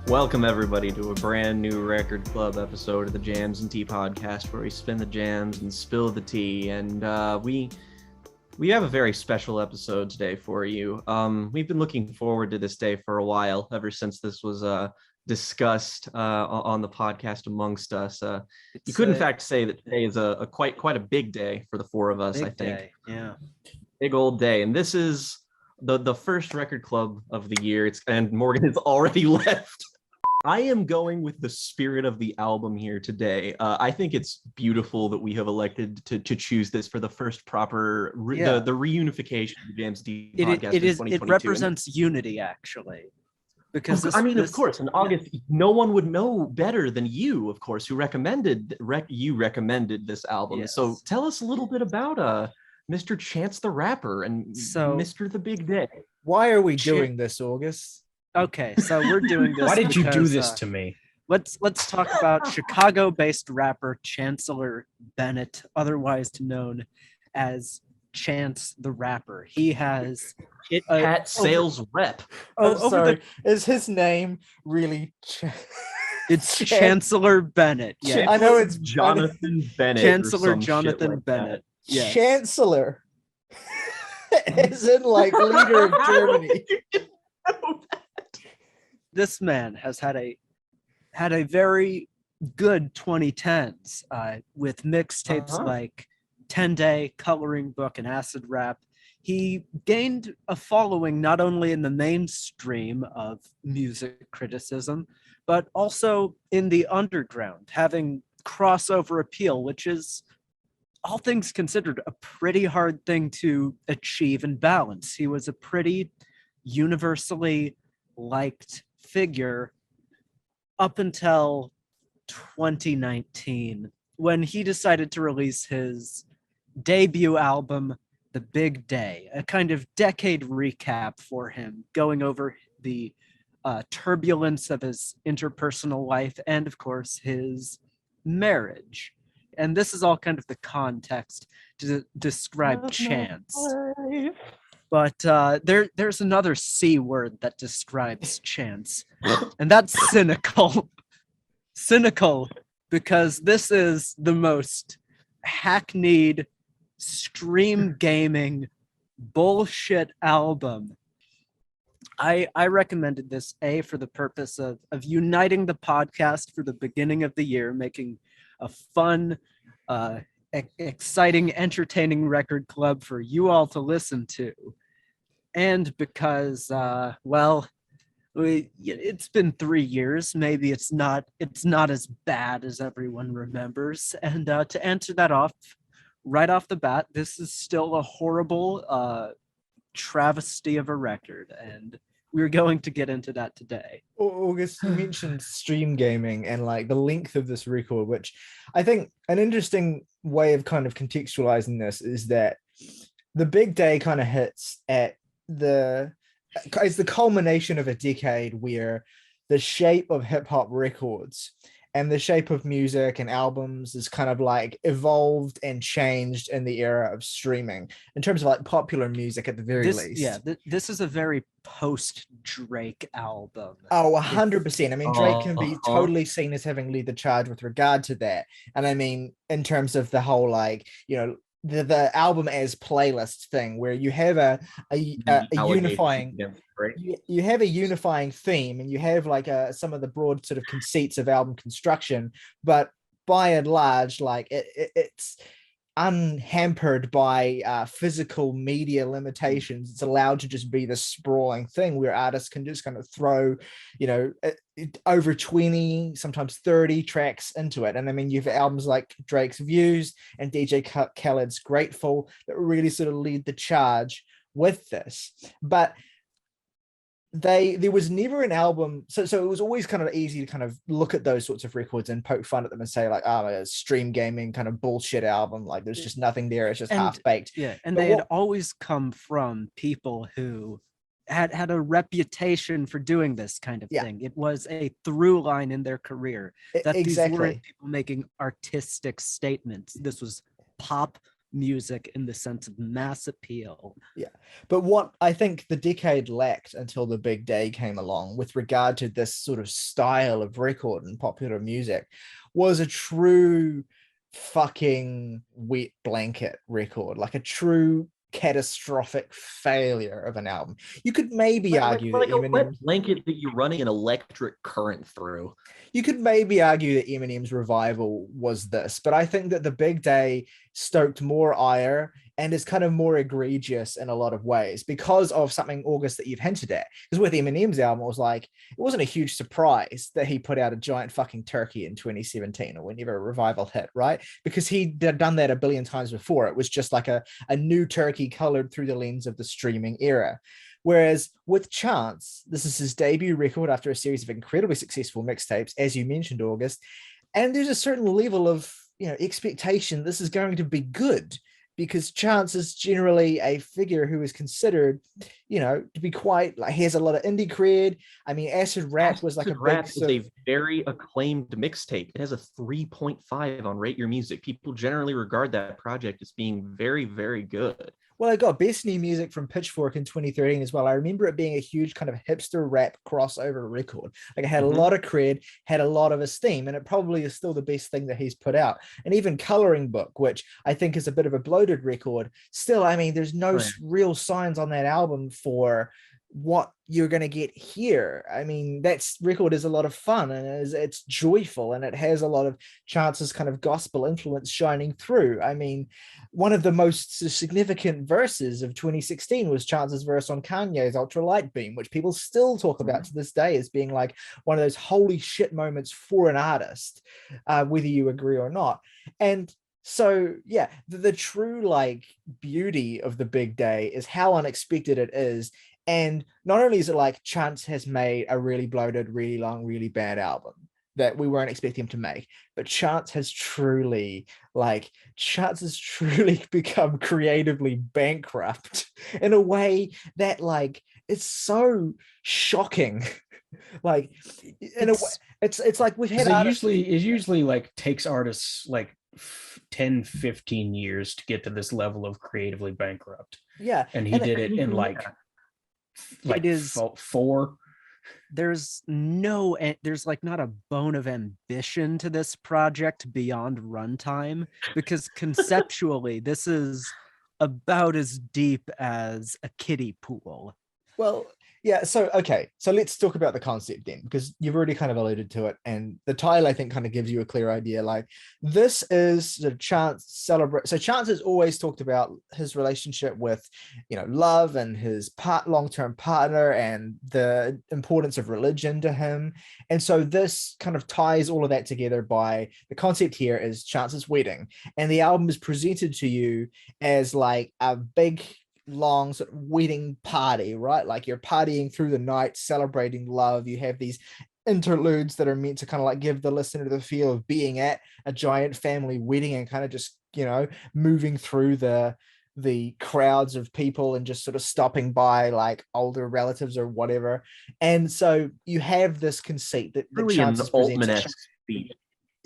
Welcome everybody to a brand new Record Club episode of the Jams and Tea podcast, where we spin the jams and spill the tea. And we have a very special episode today for you. We've been looking forward to this day for a while, ever since this was discussed on the podcast amongst us. You could in fact say that today is a quite a big day for the four of us. I think, day. Yeah, big old day, and this is the first Record Club of the year. And Morgan has already left. I am going with the spirit of the album here today. I think it's beautiful that we have elected to choose this for the first proper the reunification of the Jams D podcast. It represents unity, actually, because of course, in August, no one would know better than you, of course, who recommended this album. Yes. So tell us a little bit about Mr. Chance the Rapper and Mr. The Big Day. Why are we doing this, August? Okay, so we're doing this. Why did you do this to me? Let's talk about Chicago-based rapper Chancellor Bennett, otherwise known as Chance the Rapper. He has cat sales rep. Is his name really? It's Chancellor Bennett. Yeah, I know it's Jonathan Bennett. Chancellor Jonathan Bennett. Yes. Chancellor, as in like leader of Germany. This man has had a very good 2010s with mixtapes like 10-Day, Coloring Book, and Acid Rap. He gained a following not only in the mainstream of music criticism, but also in the underground, having crossover appeal, which is, all things considered, a pretty hard thing to achieve and balance. He was a pretty universally liked figure up until 2019, when he decided to release his debut album, The Big Day, a kind of decade recap for him, going over the turbulence of his interpersonal life and, of course, his marriage. And this is all kind of the context to describe Chance. But there's another C word that describes Chance, and that's cynical. Cynical, because this is the most hackneyed, stream gaming bullshit album. I recommended this, for the purpose of uniting the podcast for the beginning of the year, making a fun, exciting, entertaining record club for you all to listen to. And because, it's been 3 years. Maybe it's not as bad as everyone remembers. And to answer that off right off the bat, this is still a horrible travesty of a record, and we're going to get into that today. August, you mentioned stream gaming and like the length of this record, which I think an interesting way of kind of contextualizing this is that The Big Day kind of hits at it's the culmination of a decade where the shape of hip-hop records and the shape of music and albums is kind of like evolved and changed in the era of streaming in terms of like popular music at the very least. Yeah, this is a very post-Drake album. Oh, 100%. I mean, Drake can be totally seen as having led the charge with regard to that. And I mean, in terms of the whole, like, you know, the album as playlist thing, where you have a unifying you have a unifying theme, and you have like some of the broad sort of conceits of album construction, but by and large, like it's unhampered by physical media limitations. It's allowed to just be this sprawling thing where artists can just kind of throw, you know, over 20, sometimes 30 tracks into it. And I mean, you have albums like Drake's Views and DJ Khaled's Grateful that really sort of lead the charge with this. But there was never an album, so it was always kind of easy to kind of look at those sorts of records and poke fun at them and say like, oh, a stream gaming kind of bullshit album, like there's just nothing there, it's just half-baked. Yeah, and they had always come from people who had a reputation for doing this kind of thing. It was a through line in their career that these weren't people making artistic statements. This was pop music in the sense of mass appeal. Yeah. But what I think the decade lacked until the big day came along with regard to this sort of style of record and popular music was a true fucking wet blanket record, like a true catastrophic failure of an album. You could maybe argue like that a wet Eminem, blanket that you're running an electric current through. you could maybe argue that Eminem's revival was this, but I think that the big day stoked more ire and is kind of more egregious in a lot of ways because of something, August, that you've hinted at. Because with Eminem's album, it was like, it wasn't a huge surprise that he put out a giant fucking turkey in 2017 or whenever a revival hit, right? Because he'd done that a billion times before. It was just like a new turkey colored through the lens of the streaming era. Whereas with Chance, this is his debut record after a series of incredibly successful mixtapes, as you mentioned, August. And there's a certain level of, expectation this is going to be good, because Chance is generally a figure who is considered, to be quite like, he has a lot of indie cred. I mean, Acid Rap was like Acid a Rap big is a very acclaimed mixtape. It has a 3.5 on Rate Your Music. People generally regard that project as being very, very good. Well, I got Best New Music from Pitchfork in 2013 as well. I remember it being a huge kind of hipster rap crossover record. Like, it had a lot of cred, had a lot of esteem, and it probably is still the best thing that he's put out. And even Coloring Book, which I think is a bit of a bloated record, still, I mean, there's no real signs on that album for what you're going to get here. I mean, that record is a lot of fun, and it's joyful, and it has a lot of Chance's kind of gospel influence shining through. I mean, one of the most significant verses of 2016 was Chance's verse on Kanye's Ultra Light Beam, which people still talk about to this day as being like one of those holy shit moments for an artist, whether you agree or not. And so, yeah, the true like beauty of the big day is how unexpected it is. And not only is it like Chance has made a really bloated, really long, really bad album that we weren't expecting him to make, but Chance has truly become creatively bankrupt in a way that like it's so shocking. Like, in a way, it's like we've had it usually like takes artists like 10-15 years to get to this level of creatively bankrupt. Yeah, and he did it in like it is 4. There's like not a bone of ambition to this project beyond runtime, because conceptually this is about as deep as a kiddie pool. Well, yeah, so okay, so let's talk about the concept then, because you've already kind of alluded to it, and the title I think kind of gives you a clear idea. Like, this is the Chance celebrate. So Chance has always talked about his relationship with, love and his long-term partner and the importance of religion to him. And so this kind of ties all of that together by the concept here is Chance's wedding, and the album is presented to you as like a big long sort of wedding party, right? Like, you're partying through the night, celebrating love. You have these interludes that are meant to kind of like give the listener the feel of being at a giant family wedding and kind of just, moving through the crowds of people and just sort of stopping by like older relatives or whatever. And so you have this conceit that really Chance an is presenting. Altman-esque speech.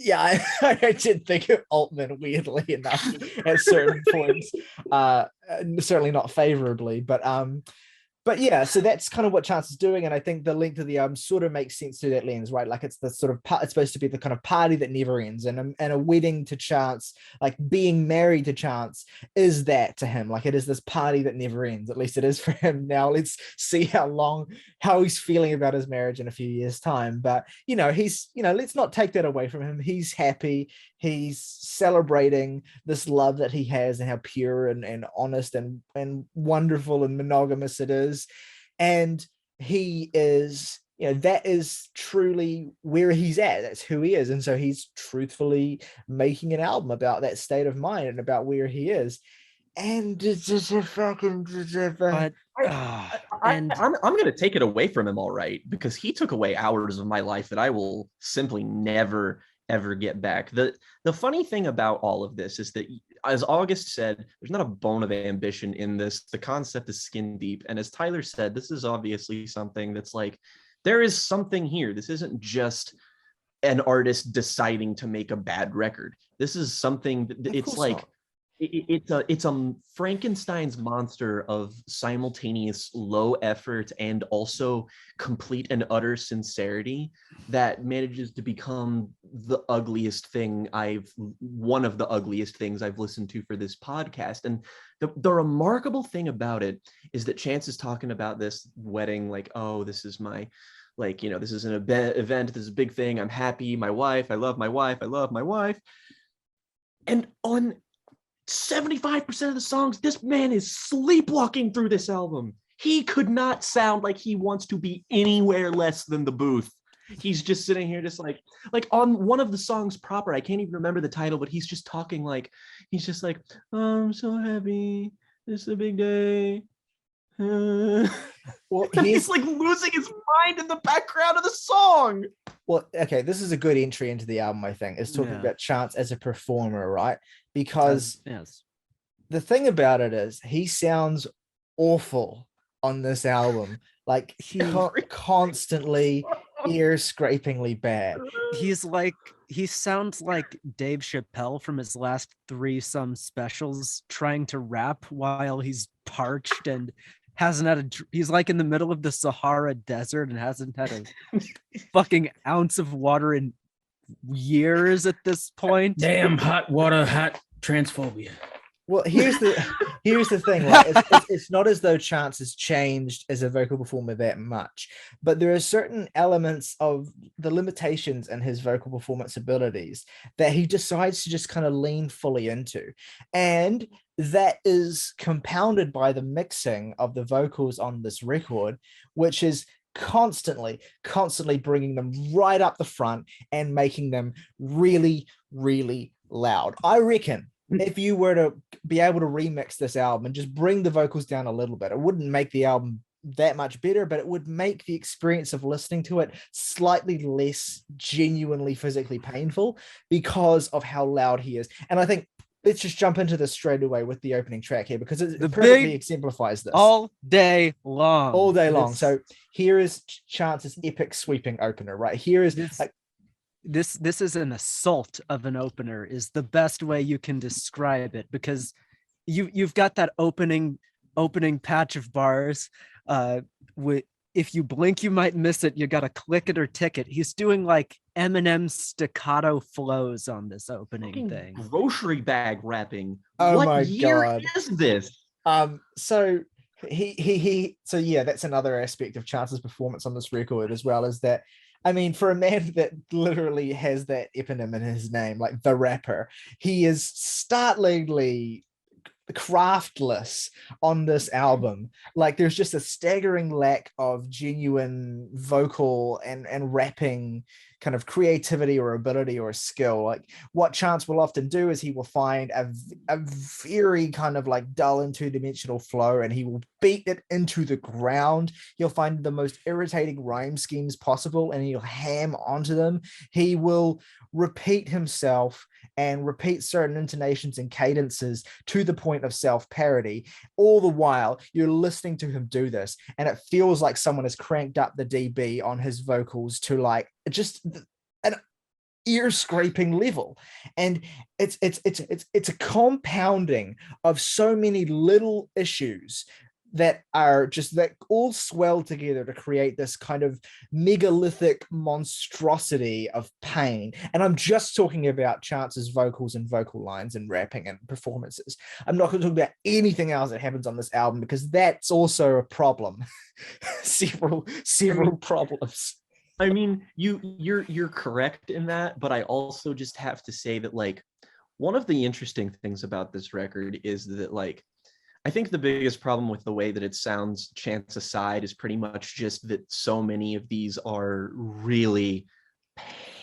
Yeah, I did think of Altman weirdly enough at certain points. Certainly not favorably, but yeah, so that's kind of what Chance is doing, and I think the length of the album sort of makes sense through that lens, right? Like, it's the sort of it's supposed to be the kind of party that never ends, and a wedding to Chance, like being married to Chance, is that to him. Like, it is this party that never ends. At least it is for him now. Let's see how he's feeling about his marriage in a few years' time. But he's let's not take that away from him. He's happy. He's celebrating this love that he has and how pure and honest and wonderful and monogamous it is. And he is, that is truly where he's at. That's who he is. And so he's truthfully making an album about that state of mind and about where he is. And it's just a fucking... I'm going to take it away from him, all right, because he took away hours of my life that I will simply never ever get back. The funny thing about all of this is that, as August said, there's not a bone of ambition in this. The concept is skin deep, and as Tyler said, this is obviously something that's like, there is something here. This isn't just an artist deciding to make a bad record. This is something it's like It's a Frankenstein's monster of simultaneous low effort and also complete and utter sincerity that manages to become one of the ugliest things I've listened to for this podcast. And the remarkable thing about it is that Chance is talking about this wedding like, oh, this is my, like, you know, this is an event, this is a big thing, I'm happy, my wife, I love my wife, I love my wife. And on 75% of the songs, this man is sleepwalking through this album. He could not sound like he wants to be anywhere less than the booth. He's just sitting here just like on one of the songs proper, I can't even remember the title, but he's just talking like, he's just like, oh, I'm so happy, it's a big day. Well, he's like losing his mind in the background of the song. Well, okay, this is a good entry into the album, I think, is talking about Chance as a performer, right? Because yes, the thing about it is he sounds awful on this album, like constantly ear-scrapingly bad. He sounds like Dave Chappelle from his last 3 some specials trying to rap while he's parched and hasn't had he's like in the middle of the Sahara Desert and hasn't had a fucking ounce of water in years at this point. Damn hot water, hot transphobia. Well, here's the thing, right? It's not as though Chance has changed as a vocal performer that much, but there are certain elements of the limitations in his vocal performance abilities that he decides to just kind of lean fully into. And that is compounded by the mixing of the vocals on this record, which is constantly bringing them right up the front and making them really, really loud. I reckon if you were to be able to remix this album and just bring the vocals down a little bit, it wouldn't make the album that much better, but it would make the experience of listening to it slightly less genuinely physically painful because of how loud he is. And I think let's just jump into this straight away with the opening track here, because it perfectly exemplifies this. All day long. So here is Chance's epic sweeping opener, right? Here is this is an assault of an opener is the best way you can describe it, because you've got that opening patch of bars with, if you blink you might miss it, you gotta click it or tick it. He's doing like Eminem staccato flows on this opening thing. Grocery bag rapping. Oh what my year God. is this? So yeah, that's another aspect of Chance's performance on this record, as well as that. I mean, for a man that literally has that eponym in his name, like the rapper, he is startlingly craftless on this album. Like, there's just a staggering lack of genuine vocal and rapping kind of creativity or ability or skill. Like, what Chance will often do is he will find a very kind of like dull and two-dimensional flow, and he will beat it into the ground. He'll find the most irritating rhyme schemes possible and he'll ham onto them. He will repeat himself and repeat certain intonations and cadences to the point of self-parody. All the while you're listening to him do this, and it feels like someone has cranked up the dB on his vocals to like just an ear-scraping level. And it's a compounding of so many little issues that are just that all swell together to create this kind of megalithic monstrosity of pain. And I'm just talking about Chance's vocals and vocal lines and rapping and performances. I'm not going to talk about anything else that happens on this album, because that's also a problem. several problems. I mean, you're correct in that, but I also just have to say that, like, one of the interesting things about this record is that, like, I think the biggest problem with the way that it sounds, Chance aside, is pretty much just that so many of these are really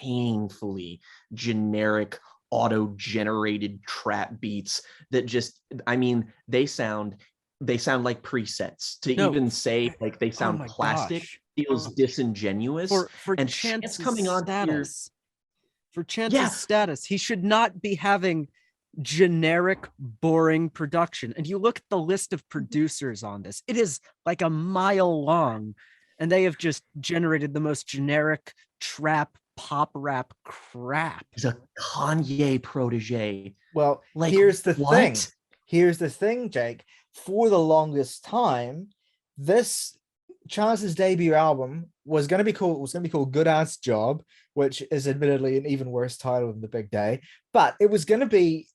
painfully generic, auto-generated trap beats that just, I mean, they sound like presets. Even say like they sound plastic feels disingenuous. For and Chance's coming on status, for Chance's status, he should not be having generic, boring production. And you look at the list of producers on this, it is like a mile long, and they have just generated the most generic trap pop rap crap. He's a Kanye protege. Well, Like, here's the what? thing. Here's the thing, Jake. For the longest time, this Chance's debut album was going to be called Good Ass Job, which is admittedly an even worse title than The Big Day, but it was going to be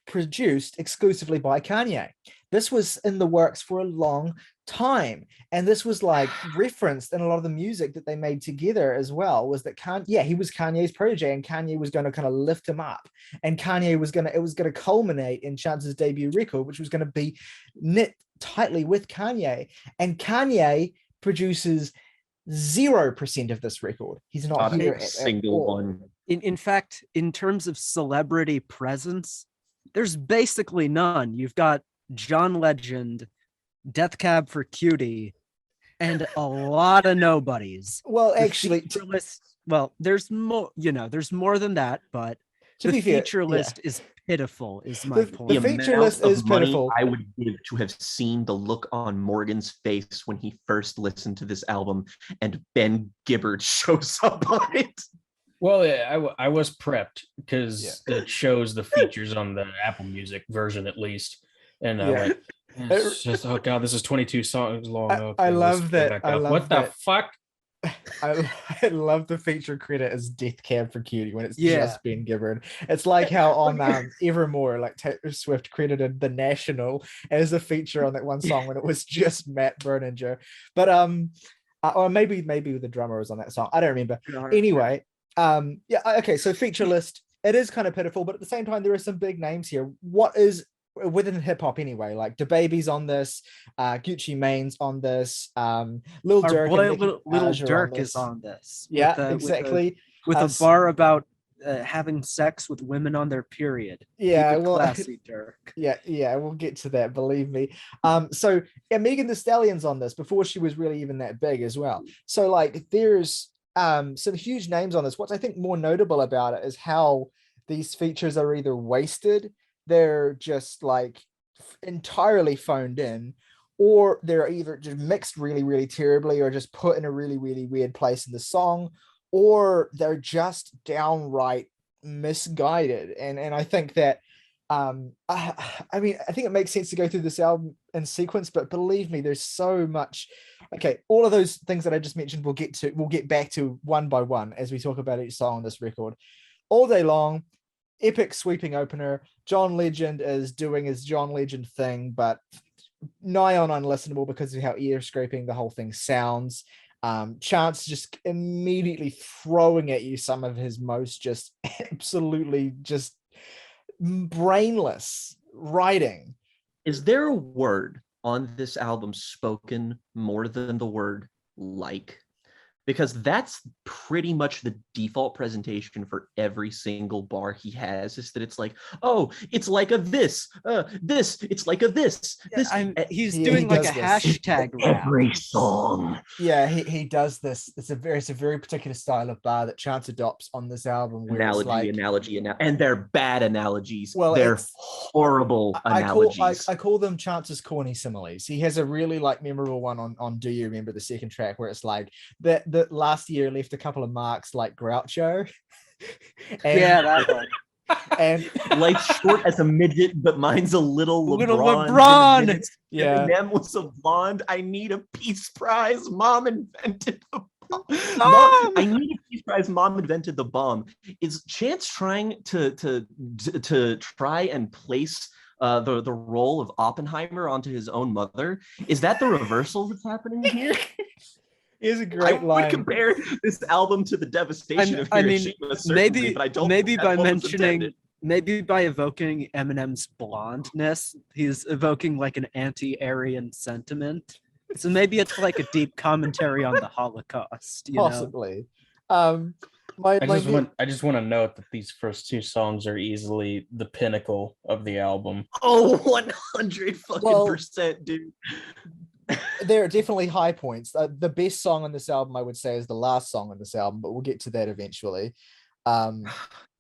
produced exclusively by Kanye. This was in the works for a long time, and this was like referenced in a lot of the music that they made together as well. Was that he was Kanye's protege, and Kanye was going to kind of lift him up, and it was going to culminate in Chance's debut record, which was going to be knit tightly with Kanye, and Kanye produces 0% of this record. He's not here a single one. In fact, in terms of celebrity presence, there's basically none. You've got John Legend, Death Cab for Cutie, and a lot of nobodies. Well, actually, there's more. There's more than that, but the feature list is pitiful. Is my point. The feature list is pitiful. I would give to have seen the look on Morgan's face when he first listened to this album, and Ben Gibbard shows up on it. Well, I was prepped because it shows the features on the Apple Music version at least, and it's just, oh god, this is 22 songs long. Okay, I love that. What the fuck? I love the feature credit as Death Cab for Cutie when it's just Ben Gibbard. It's like how on Evermore, like Taylor Swift credited The National as a feature on that one song when it was just Matt Berninger. But or maybe the drummer was on that song. I don't remember. Anyway. Okay, so feature list, it is kind of pitiful, but at the same time there are some big names here. What is within hip-hop anyway, like DaBaby's on this, Gucci Mane's on this, Lil Durk Durk is on this, exactly, with a bar about having sex with women on their period. Classy Durk. We'll get to that, believe me. So Megan Thee Stallion's on this before she was really even that big as well. So like there's some huge names on this. What's I think more notable about it is how these features are either wasted, they're just like entirely phoned in, or they're either just mixed really, really terribly, or just put in a really, really weird place in the song, or they're just downright misguided. And I think that I think it makes sense to go through this album in sequence, but believe me, there's so much. Okay, all of those things that I just mentioned we'll get back to one by one as we talk about each song on this record. All Day Long, epic sweeping opener. John Legend is doing his John Legend thing, but nigh on unlistenable because of how ear scraping the whole thing sounds. Chance just immediately throwing at you some of his most just absolutely just brainless writing. Is there a word on this album spoken more than the word like? Because that's pretty much the default presentation for every single bar he has, is that it's like, oh, it's like a this, it's like a this. He's doing like a hashtag rap. Every song. Yeah, he does this. It's a very particular style of bar that Chance adopts on this album. Analogy, and they're bad analogies. Well, they're horrible analogies. I call them Chance's corny similes. He has a really like memorable one on Do You Remember, the second track, where it's like that last year left a couple of marks like Groucho. That one. And life's short as a midget, but mine's a little LeBron. Yeah. Eminem was a blonde. I need a Peace Prize. Mom invented the bomb. I need a Peace Prize. Mom invented the bomb. Is Chance trying to try and place the role of Oppenheimer onto his own mother? Is that the reversal that's happening here? Is a great line. I would compare this album to the devastation of Hiroshima, maybe, but I don't. Maybe by mentioning, maybe by evoking Eminem's blondness, he's evoking like an anti-Aryan sentiment. So maybe it's like a deep commentary on the Holocaust. Possibly. I just want to note that these first two songs are easily the pinnacle of the album. Oh, 100% dude. There are definitely high points. The best song on this album, I would say, is the last song on this album, but we'll get to that eventually. I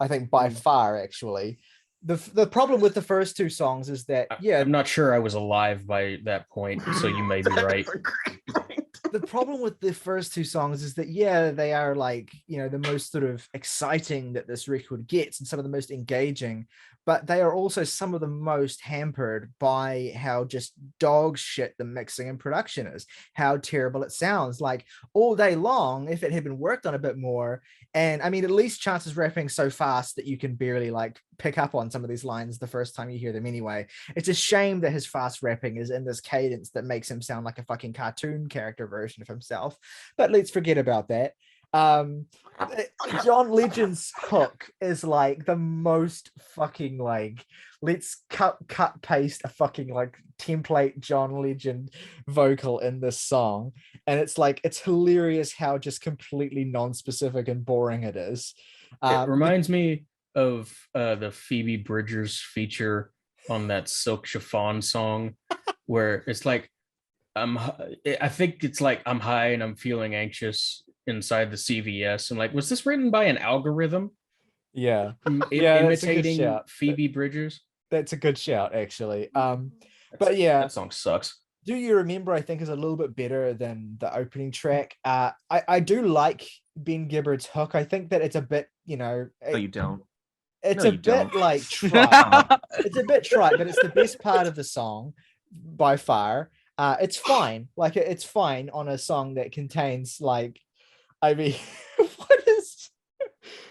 think by far, actually. The problem with the first two songs is that, I'm not sure I was alive by that point, so you may be right. the problem with the first two songs is that, yeah, they are like, the most sort of exciting that this record gets and some of the most engaging, but they are also some of the most hampered by how just dog shit the mixing and production is, how terrible it sounds. Like All Day Long, if it had been worked on a bit more, and I mean, at least Chance is rapping so fast that you can barely like pick up on some of these lines the first time you hear them anyway. It's a shame that his fast rapping is in this cadence that makes him sound like a fucking cartoon character version of himself. But let's forget about that. John Legend's hook is like the most fucking like, let's cut paste a fucking like template John Legend vocal in this song, and it's like, it's hilarious how just completely non-specific and boring it is. It reminds me of the Phoebe Bridgers feature on that Silk Chiffon song, where it's like, I think it's like, I'm high and I'm feeling anxious inside the CVS. And like, was this written by an algorithm? Yeah. Imitating Phoebe Bridgers. That's a good shout, actually. But yeah, that song sucks. Do You Remember, I think, is a little bit better than the opening track. I do like Ben Gibbard's hook. I think that it's a bit, No, you don't. It's a bit like trite. It's a bit trite, but it's the best part of the song by far. It's fine. Like, it's fine on a song that contains like, I mean,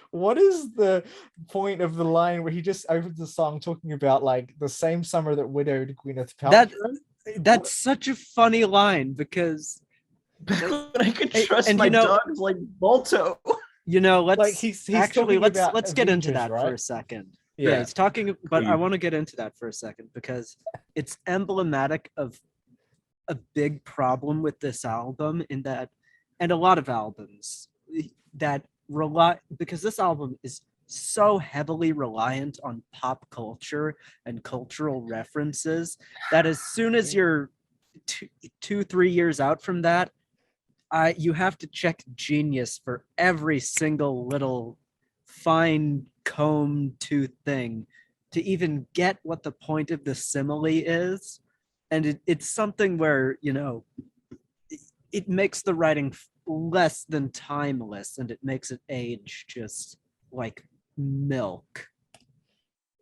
what is the point of the line where he just opens the song talking about like the same summer that widowed Gwyneth Paltrow? That's such a funny line, because I could trust my dogs like Balto. Let's like he's actually let's Avengers, get into that right? for a second. Yeah, he's talking, but I want to get into that for a second because it's emblematic of a big problem with this album, in that, and a lot of albums that rely, because this album is so heavily reliant on pop culture and cultural references, that as soon as you're 2-3 years out from that, you have to check Genius for every single little fine comb tooth thing to even get what the point of the simile is. And it's something where, it makes the writing less than timeless, and it makes it age just like milk.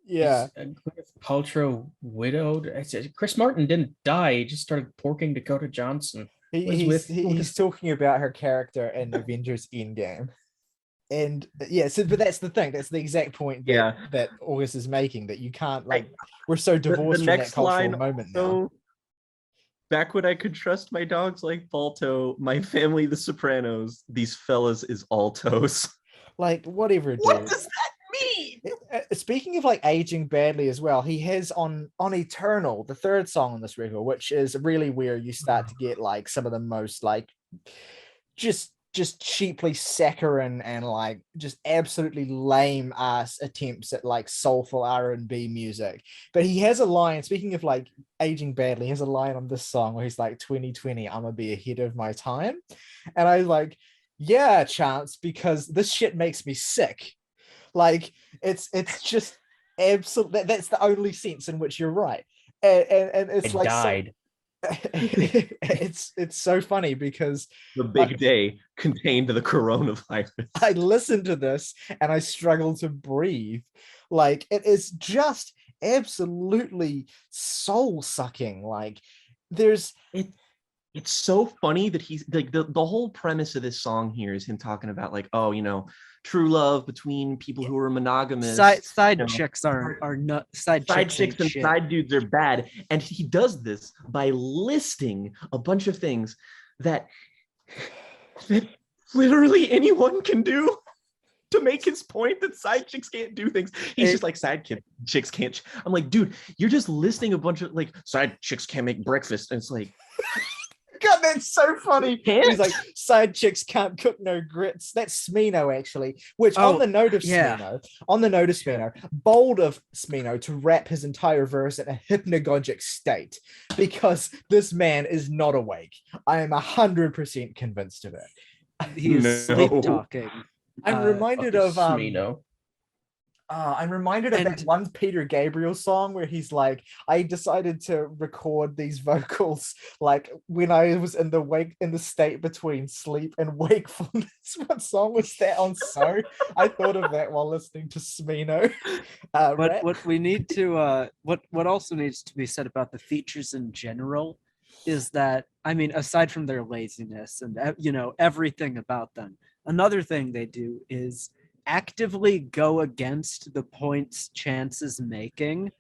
Yeah. Gwyneth Paltrow widowed. Chris Martin didn't die. He just started porking Dakota Johnson. He's talking about her character in Avengers Endgame. And yeah, but that's the thing. That's the exact point that August is making, that you can't, like, we're so divorced from that cultural moment now. Back when I could trust my dogs like Balto, my family, the Sopranos, these fellas is altos. Like, whatever, dude. What does that mean? Speaking of like aging badly as well, he has on Eternal, the third song on this record, which is really where you start to get like some of the most like just cheaply saccharine and like just absolutely lame ass attempts at like soulful R&B music. But he has a line, speaking of like aging badly, he has a line on this song where he's like, 2020, I'm gonna be ahead of my time. And I was like, yeah, Chance, because this shit makes me sick. Like, it's just absolute. That's the only sense in which you're right. And it's like died. It's so funny because the big day contained the coronavirus. I listened to this and I struggle to breathe. Like, it is just absolutely soul sucking. Like, it's so funny that he's like, the whole premise of this song here is him talking about like, true love between people who are monogamous. Side chicks are not side chicks and shit. side dudes are bad, and he does this by listing a bunch of things that literally anyone can do to make his point that side chicks can't do things. He's just like, chicks can't. I'm like, dude, you're just listing a bunch of like, side chicks can't make breakfast, and it's like, God, that's so funny. He's like, side chicks can't cook no grits. That's Smino, actually. Which on the note of Smino, bold of Smino to rap his entire verse in a hypnagogic state, because this man is not awake. I am 100% convinced of it. He is sleep talking. I'm reminded of Smino. I'm reminded of that And- one Peter Gabriel song where he's like, I decided to record these vocals like when I was in the state between sleep and wakefulness. What song was that on? So I thought of that while listening to Smino. What we need to what also needs to be said about the features in general is that, I mean, aside from their laziness and everything about them, another thing they do is actively go against the points Chance is making.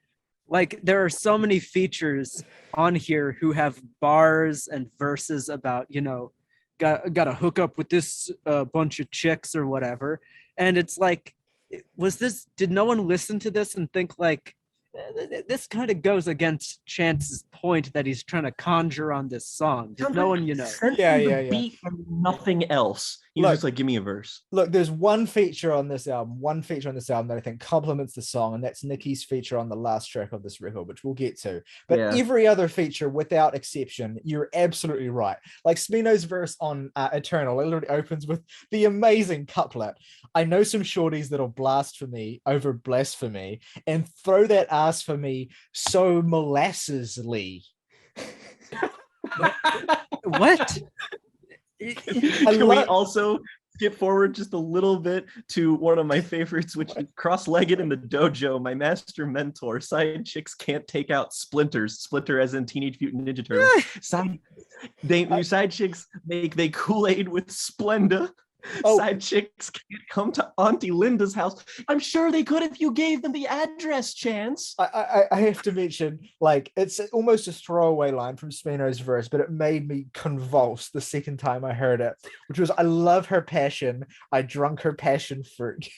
Like, there are so many features on here who have bars and verses about, got to hook up with this bunch of chicks or whatever. And it's like, did no one listen to this and think like, this kind of goes against Chance's point that he's trying to conjure on this song? Did no one, Sent Yeah, him the yeah, yeah. beat and nothing else. He was Look. just like, give me a verse. Look, there's one feature on this album that I think complements the song, and that's Nicki's feature on the last track of this record, which we'll get to. But Yeah. every other feature, without exception, you're absolutely right. Like Smino's verse on Eternal, it literally opens with the amazing couplet. I know some shorties that'll blasphemy over blasphemy and throw that ass for me so molassesly. What? Can we also skip forward just a little bit to one of my favorites, which is cross-legged in the dojo? My master mentor, side chicks can't take out splinters. Splinter as in Teenage Mutant Ninja Turtles. Side chicks make they Kool-Aid with Splenda. Oh. Side chicks can't come to Auntie Linda's house. I'm sure they could if you gave them the address, Chance. I have to mention, like, it's almost a throwaway line from Smino's verse, but it made me convulse the second time I heard it, which was, I love her passion. I drunk her passion fruit.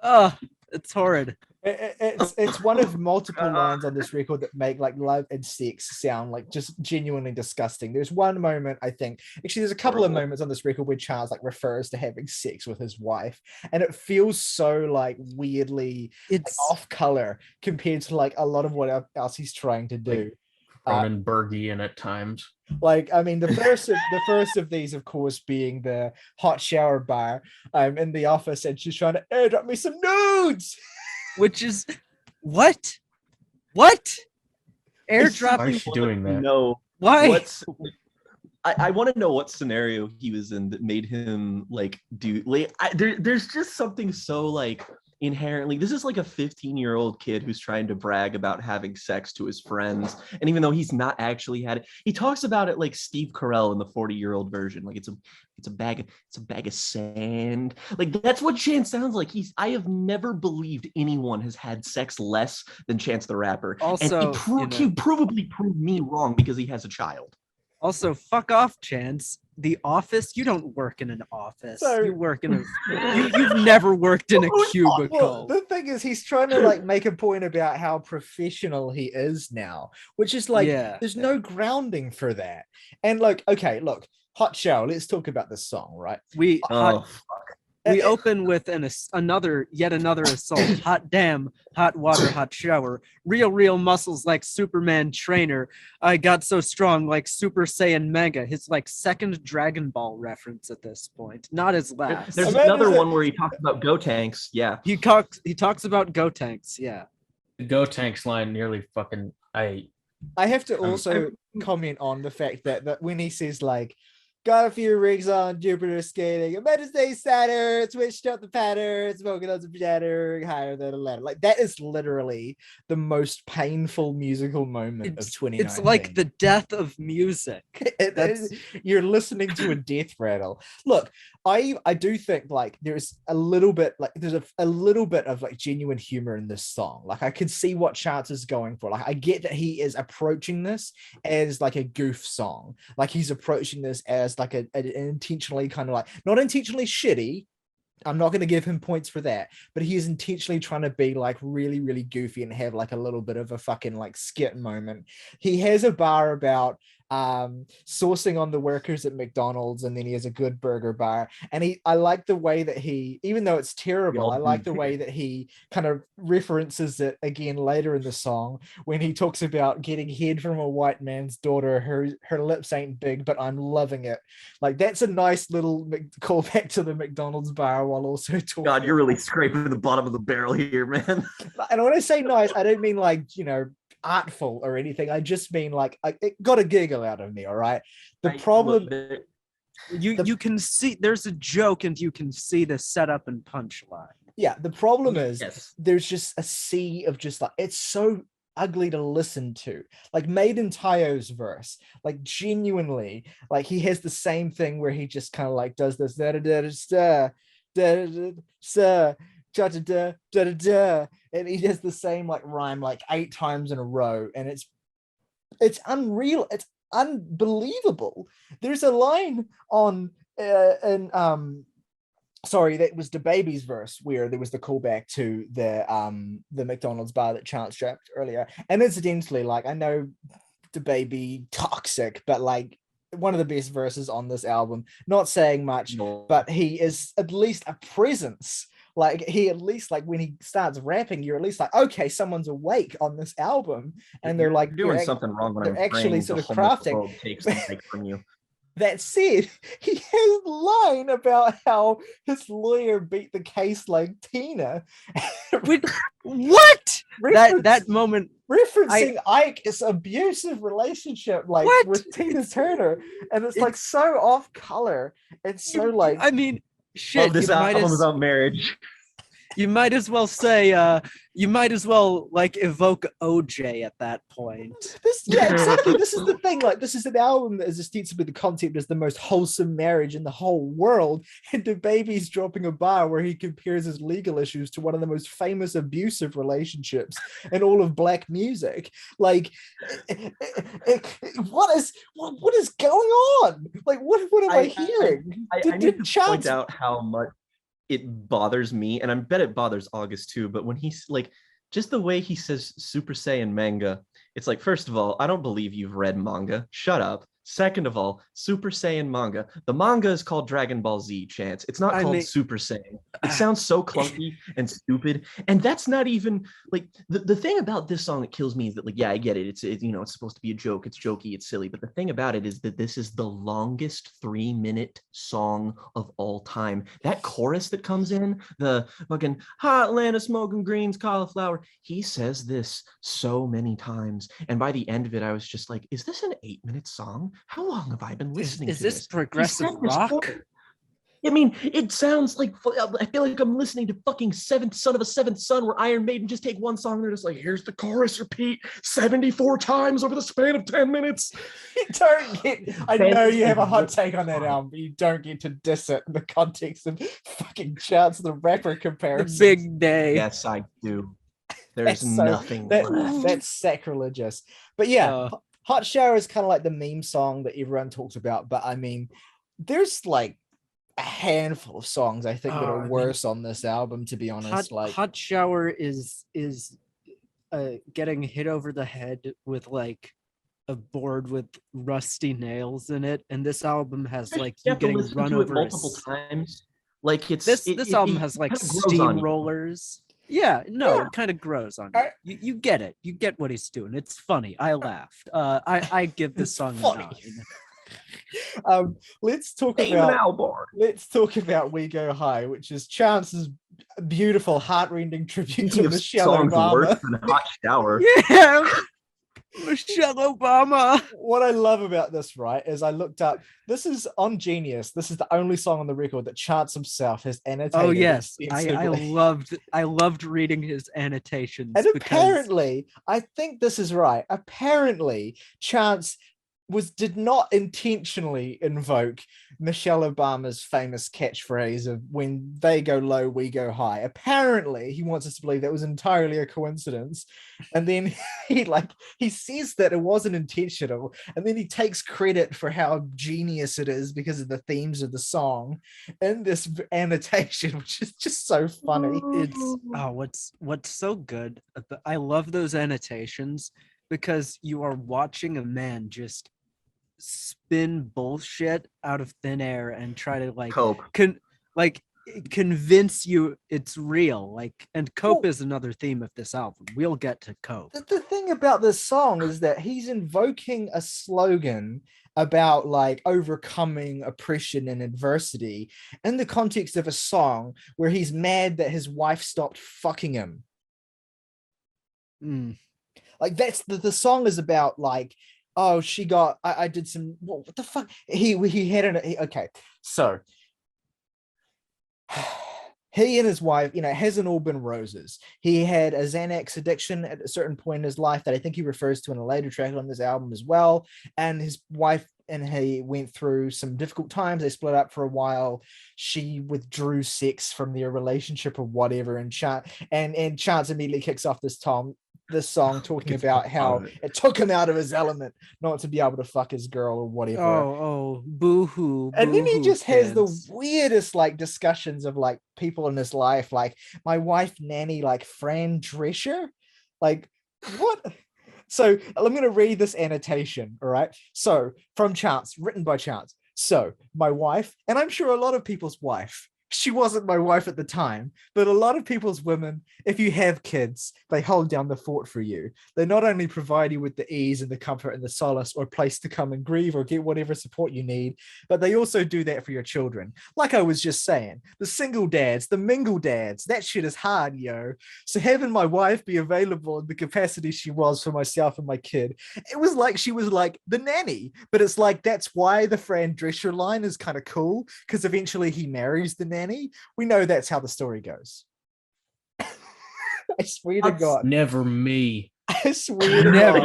Oh, it's horrid. It's one of multiple lines on this record that make like love and sex sound like just genuinely disgusting. There's one moment, I think, actually there's a couple of moments on this record where Charles like refers to having sex with his wife, and it feels so like weirdly It's off color compared to like a lot of what else he's trying to do. Cronenbergian at times. Like, I mean, the first of these, of course, being the hot shower bar. I'm in the office and she's trying to airdrop me some nudes. which is what Why airdropping. is she doing that? No. Why? I want to know what scenario he was in that made him like do like there's just something so like inherently, this is like a 15-year-old kid who's trying to brag about having sex to his friends, and even though he's not actually had it, he talks about it like Steve Carell in the 40-year-old version, like it's a bag of sand. Like, that's what Chance sounds like. I have never believed anyone has had sex less than Chance the Rapper. Also, and he provably proved me wrong because he has a child. Also, fuck off, Chance. The office? You don't work in an office. So- You work in you've never worked in a cubicle. Well, the thing is, he's trying to like make a point about how professional he is now, which is like, Yeah. there's no grounding for that. And like, okay, look, Hot Shower. Let's talk about this song, right? We Uh, open with yet another assault. Hot damn, hot water, hot shower. Real muscles like Superman trainer. I got so strong like Super Saiyan Mega. His like second Dragon Ball reference at this point, not his last. There's Imagine another that- one where he talks about Go Tanks. Yeah. He talks about Go Tanks. Yeah. The Go Tanks line nearly fucking I have to also comment on the fact that when he says like, got a few rigs on Jupiter skating, a Wednesday Saturn, switched up the pattern, smoking on some shatter, higher than a ladder. Like, that is literally the most painful musical moment of 2019. It's like the death of music. You're listening to a death rattle. Look, I do think like there's a little bit of like genuine humor in this song. Like, I can see what Chance is going for. Like, I get that he is approaching this as like a goof song. Like, he's approaching this as like an intentionally kind of like, not intentionally shitty. I'm not going to give him points for that, but he is intentionally trying to be like really, really goofy and have like a little bit of a fucking like skit moment. He has a bar about sourcing on the workers at McDonald's, and then he has a good burger bar. And I like the way that he, even though it's terrible, I like the way that he kind of references it again later in the song when he talks about getting head from a white man's daughter. Her lips ain't big, but I'm loving it. Like, that's a nice little callback to the McDonald's bar while also talking. God, you're really scraping the bottom of the barrel here, man. And when I say nice, I don't mean like, artful or anything. I just mean like it got a giggle out of me. All right. The problem, you can see there's a joke and you can see the setup and punchline. Yeah, the problem is there's just a sea of just like, it's so ugly to listen to. Like Maiden Tayo's verse, like genuinely, like he has the same thing where he just kind of like does this da da da da da da da da da da da, and he does the same like rhyme like 8 times in a row, and it's unreal, it's unbelievable. There's a line on sorry, that was the baby's verse where there was the callback to the McDonald's bar that Chance dropped earlier. And incidentally, like, I know the baby toxic, but like one of the best verses on this album. Not saying much, but he is at least a presence. Like, he at least, like, when he starts rapping, you're at least like, okay, someo's awake on this album, and they're like, you're doing something wrong when they're I'm actually sort of crafting. Takes the mic from you. That said, he has a line about how his lawyer beat the case like Tina. What? That moment referencing Ike's abusive relationship, like with Tina Turner, and it's like so off color. It's so like, I mean, shit. This album is about marriage. You might as well say, you might as well like evoke OJ at that point. Exactly. This is the thing. Like, this is an album that is ostensibly the concept is the most wholesome marriage in the whole world, and DaBaby's dropping a bar where he compares his legal issues to one of the most famous abusive relationships in all of black music. Like, what is going on? Like, what am I hearing? I need to point out how much it bothers me, and I bet it bothers August too, but when he's like, just the way he says Super Saiyan manga, it's like, first of all, I don't believe you've read manga. Shut up. Second of all, Super Saiyan manga. The manga is called Dragon Ball Z, Chance. It's not called Super Saiyan. It sounds so clunky and stupid. And that's not even like the thing about this song that kills me is that, like, yeah, I get it. It's it's supposed to be a joke. It's jokey. It's silly. But the thing about it is that this is the longest 3-minute song of all time. That chorus that comes in, the fucking hot Atlanta smoking greens, cauliflower. He says this so many times. And by the end of it, I was just like, is this an 8-minute song? How long have I been listening to this? Is this progressive rock? I mean, it sounds like, I feel like I'm listening to fucking Seventh Son of a Seventh Son, where Iron Maiden just take one song and they're just like, here's the chorus, repeat 74 times over the span of 10 minutes. You don't get, I know you have a hot take on that album, but you don't get to diss it in the context of fucking Chance the Rapper comparison. The big day. Yes, I do. There's nothing left. That's sacrilegious. But yeah, Hot Shower is kind of like the meme song that everyone talks about, but I mean, there's like a handful of songs I think that are worse on this album, to be honest. Hot Shower is getting hit over the head with like a board with rusty nails in it, and this album has like you getting run over multiple times. Like, it's this album has like steamrollers. Yeah, no, it kind of grows on you. You get it. You get what he's doing. It's funny. I laughed. I give this song a 9. Let's talk about We Go High, which is Chance's beautiful, heart-rending tribute to Michelle Obama. Worse than Hot Shower. Yeah. Michelle Obama. What I love about this, right, is I looked up, this is on Genius, this is the only song on the record that Chance himself has annotated. Oh yes, I loved reading his annotations. And apparently, I think this is right, apparently Chance did not intentionally invoke Michelle Obama's famous catchphrase of when they go low, we go high. Apparently, he wants us to believe that was entirely a coincidence. And then he says that it wasn't intentional. And then he takes credit for how genius it is because of the themes of the song in this annotation, which is just so funny. It's what's so good. I love those annotations because you are watching a man just spin bullshit out of thin air and try to like Cope. convince you it's real. And Cope Well, is another theme of this album. We'll get to Cope. the thing about this song is that he's invoking a slogan about like overcoming oppression and adversity in the context of a song where he's mad that his wife stopped fucking him. Like that's the song is about like, oh, she got I did some what the fuck he had okay, so he and his wife, it hasn't all been roses. He had a Xanax addiction at a certain point in his life that I think he refers to in a later track on this album as well. And his wife and he went through some difficult times. They split up for a while. She withdrew sex from their relationship or whatever. And Chance immediately kicks off this song talking about how it took him out of his element not to be able to fuck his girl or whatever. Oh, boo-hoo. And then he just has the kids. weirdest like discussions of like people in his life, like my wife nanny, like Fran Drescher, like what? So I'm going to read this annotation. All right. So from Chance, written by Chance. So my wife, and I'm sure a lot of people's wife, she wasn't my wife at the time, but a lot of people's women, if you have kids, they hold down the fort for you. They not only provide you with the ease and the comfort and the solace or place to come and grieve or get whatever support you need, but they also do that for your children. Like I was just saying, the single dads, the mingle dads, that shit is hard, yo. So having my wife be available in the capacity she was for myself and my kid, it was like she was like the nanny, but it's like that's why the Fran Drescher line is kind of cool, because eventually he marries the nanny. We know that's how the story goes. I swear to God. Never me. I swear to God.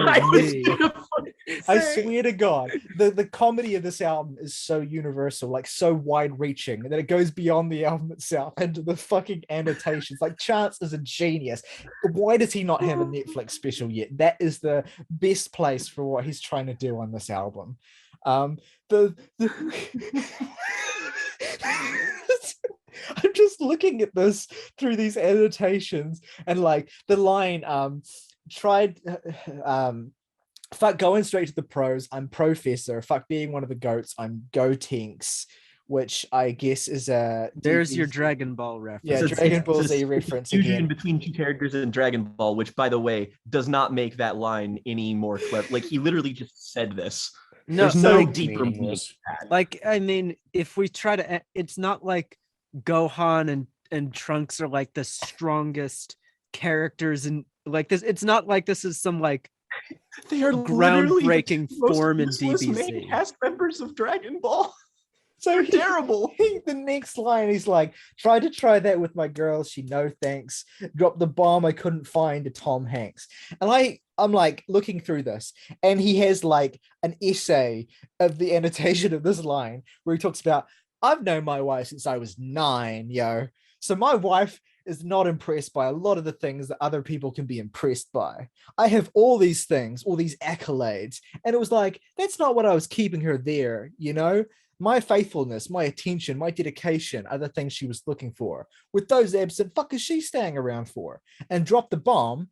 I swear to God. The comedy of this album is so universal, like so wide-reaching, that it goes beyond the album itself into the fucking annotations. Like Chance is a genius. Why does he not have a Netflix special yet? That is the best place for what he's trying to do on this album. I'm just looking at this through these annotations and like the line fuck going straight to the pros, I'm professor, fuck being one of the goats, I'm Gotenks, which I guess is there's your Dragon Ball reference. Yeah, Dragon Ball Z reference again. Between two characters in Dragon Ball, which by the way does not make that line any more clever. Like he literally just said this. No, there's no deeper meaning. Like I mean, if we try to, it's not like Gohan and Trunks are like the strongest characters in like this. It's not like this is some like they are groundbreaking form in DBZ. Main cast members of Dragon Ball. So terrible. The next line, he's like, try that with my girl. She no thanks. Dropped the bomb I couldn't find to Tom Hanks. And I'm like looking through this, and he has like an essay of the annotation of this line where he talks about, I've known my wife since I was 9, yo. So my wife is not impressed by a lot of the things that other people can be impressed by. I have all these things, all these accolades. And it was like, that's not what I was keeping her there, you know? My faithfulness, my attention, my dedication are the things she was looking for. With those absent, fuck is she staying around for? And drop the bomb,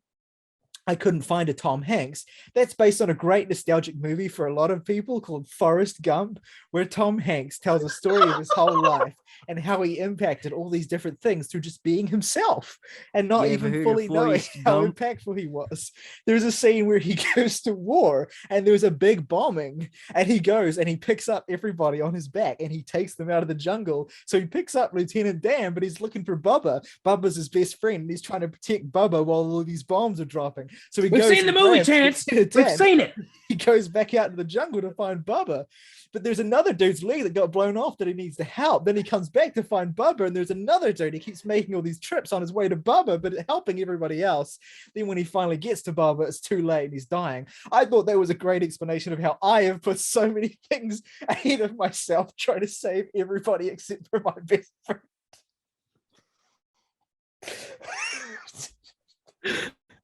I couldn't find a Tom Hanks. That's based on a great nostalgic movie for a lot of people called Forrest Gump, where Tom Hanks tells a story of his whole life and how he impacted all these different things through just being himself and not even fully knowing how impactful he was. There's a scene where he goes to war and there's a big bombing, and he goes and he picks up everybody on his back and he takes them out of the jungle. So he picks up Lieutenant Dan, but he's looking for Bubba. Bubba's his best friend, and he's trying to protect Bubba while all these bombs are dropping. So we've seen the movie, Chance. We've seen it. He goes back out to the jungle to find Bubba, but there's another dude's leg that got blown off that he needs to help. Then he comes back to find Bubba, and there's another dude. He keeps making all these trips on his way to Bubba, but helping everybody else. Then when he finally gets to Bubba, it's too late and he's dying. I thought that was a great explanation of how I have put so many things ahead of myself trying to save everybody except for my best friend.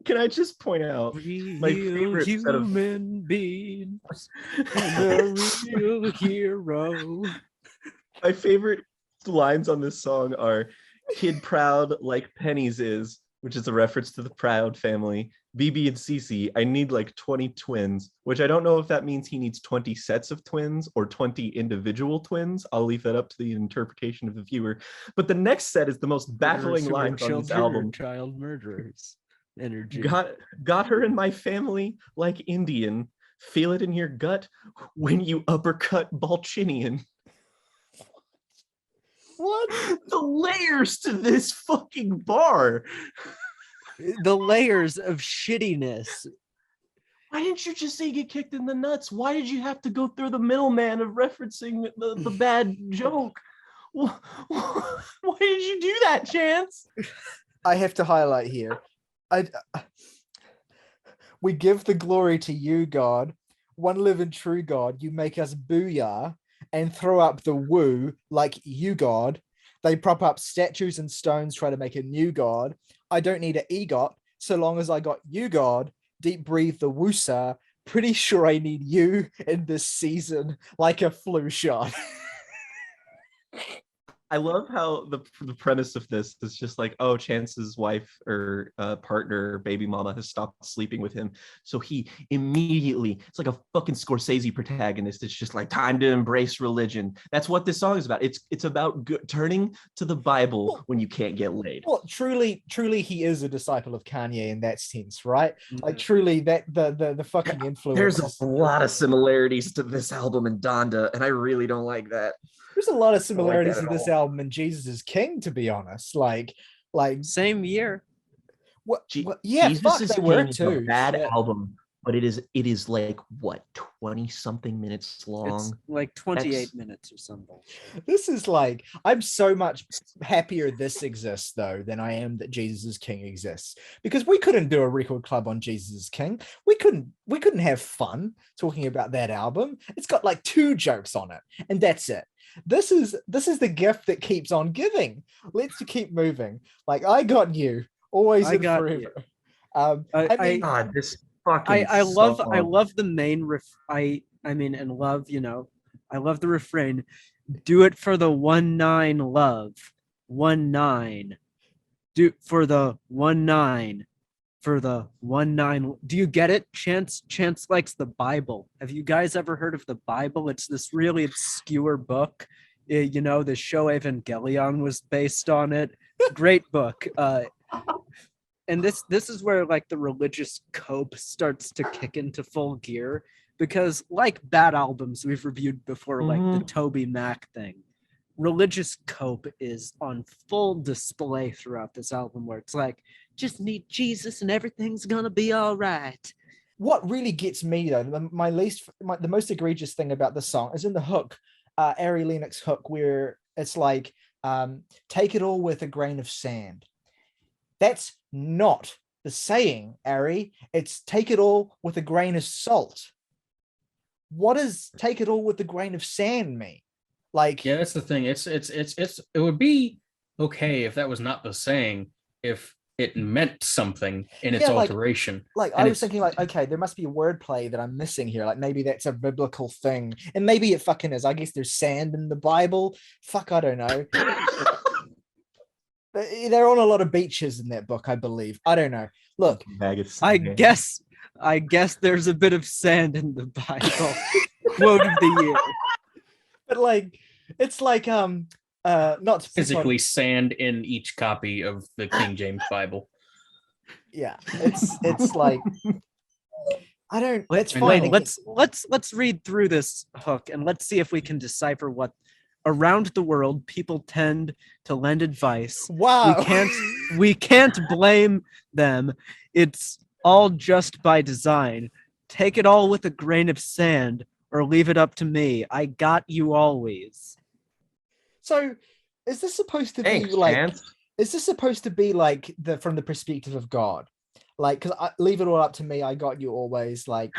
Can I just point out my favorite human beings and a real hero? My favorite lines on this song are "Kid proud like Penny's is," which is a reference to the Proud family, BB and CC, I need like 20 twins, which I don't know if that means he needs 20 sets of twins or 20 individual twins. I'll leave that up to the interpretation of the viewer. But the next set is the most baffling lines on this album. Child murderers. Energy. Got her in my family like Indian. Feel it in your gut when you uppercut Balchinian. What? The layers to this fucking bar. The layers of shittiness. Why didn't you just say get kicked in the nuts? Why did you have to go through the middleman of referencing the bad joke? Why did you do that, Chance? I have to highlight here. We give the glory to you, God. One living true God. You make us booyah and throw up the woo like you, God. They prop up statues and stones, try to make a new God. I don't need an EGOT, so long as I got you, God. Deep breathe the woosa. Pretty sure I need you in this season, like a flu shot. I love how the premise of this is just like, oh, Chance's wife or partner, baby mama, has stopped sleeping with him. So he immediately, it's like a fucking Scorsese protagonist. It's just like time to embrace religion. That's what this song is about. It's about turning to the Bible when you can't get laid. Well, truly, he is a disciple of Kanye in that sense, right? Like truly, that the fucking influence. There's a lot of similarities to this album and Donda, and I really don't like that. There's a lot of similarities in this album and Jesus is King, to be honest. Like same year. Yeah, Jesus fuck, is they King were is too. a bad album, but it is like what, 20 something minutes long. It's like 28 minutes or something. This is like, I'm so much happier this exists though than I am that Jesus is King exists, because we couldn't do a record club on Jesus is King. We couldn't have fun talking about that album. It's got like 2 jokes on it and that's it. This is the gift that keeps on giving. Let's keep moving. Like, I got you always and forever. This fucking I love the main I love the refrain. Do it for the 19 love. 19. Do for the 19. For the 19. Do you get it? Chance likes the Bible. Have you guys ever heard of the Bible? It's this really obscure book. The show Evangelion was based on it. Great book. And this is where like the religious cope starts to kick into full gear, because like bad albums we've reviewed before, like the Toby Mac thing, religious cope is on full display throughout this album, where it's like, just need Jesus and everything's gonna be all right. What really gets me though, the most egregious thing about the song is in the hook, Ari Lennox hook, where it's like, take it all with a grain of sand. That's not the saying, Ari. It's take it all with a grain of salt. What does take it all with a grain of sand mean? Like, yeah, that's the thing. It would be okay if that was not the saying, if it meant something in its alteration. Like I was thinking, like, okay, there must be a wordplay that I'm missing here. Like maybe that's a biblical thing, and maybe it fucking is. I guess there's sand in the Bible. Fuck, I don't know. They're on a lot of beaches in that book, I believe. I don't know. Look, I guess there's a bit of sand in the Bible. Quote of the year. But like, it's like not physically sand in each copy of the King James Bible. Yeah, it's like, I don't. Let's fine. Let's read through this hook and let's see if we can decipher what. Around the world, people tend to lend advice. Wow. We can't blame them. It's all just by design. Take it all with a grain of sand or leave it up to me. I got you always. So is this supposed to be like, Chance. Is this supposed to be like from the perspective of God? Like, because I leave it all up to me, I got you always, like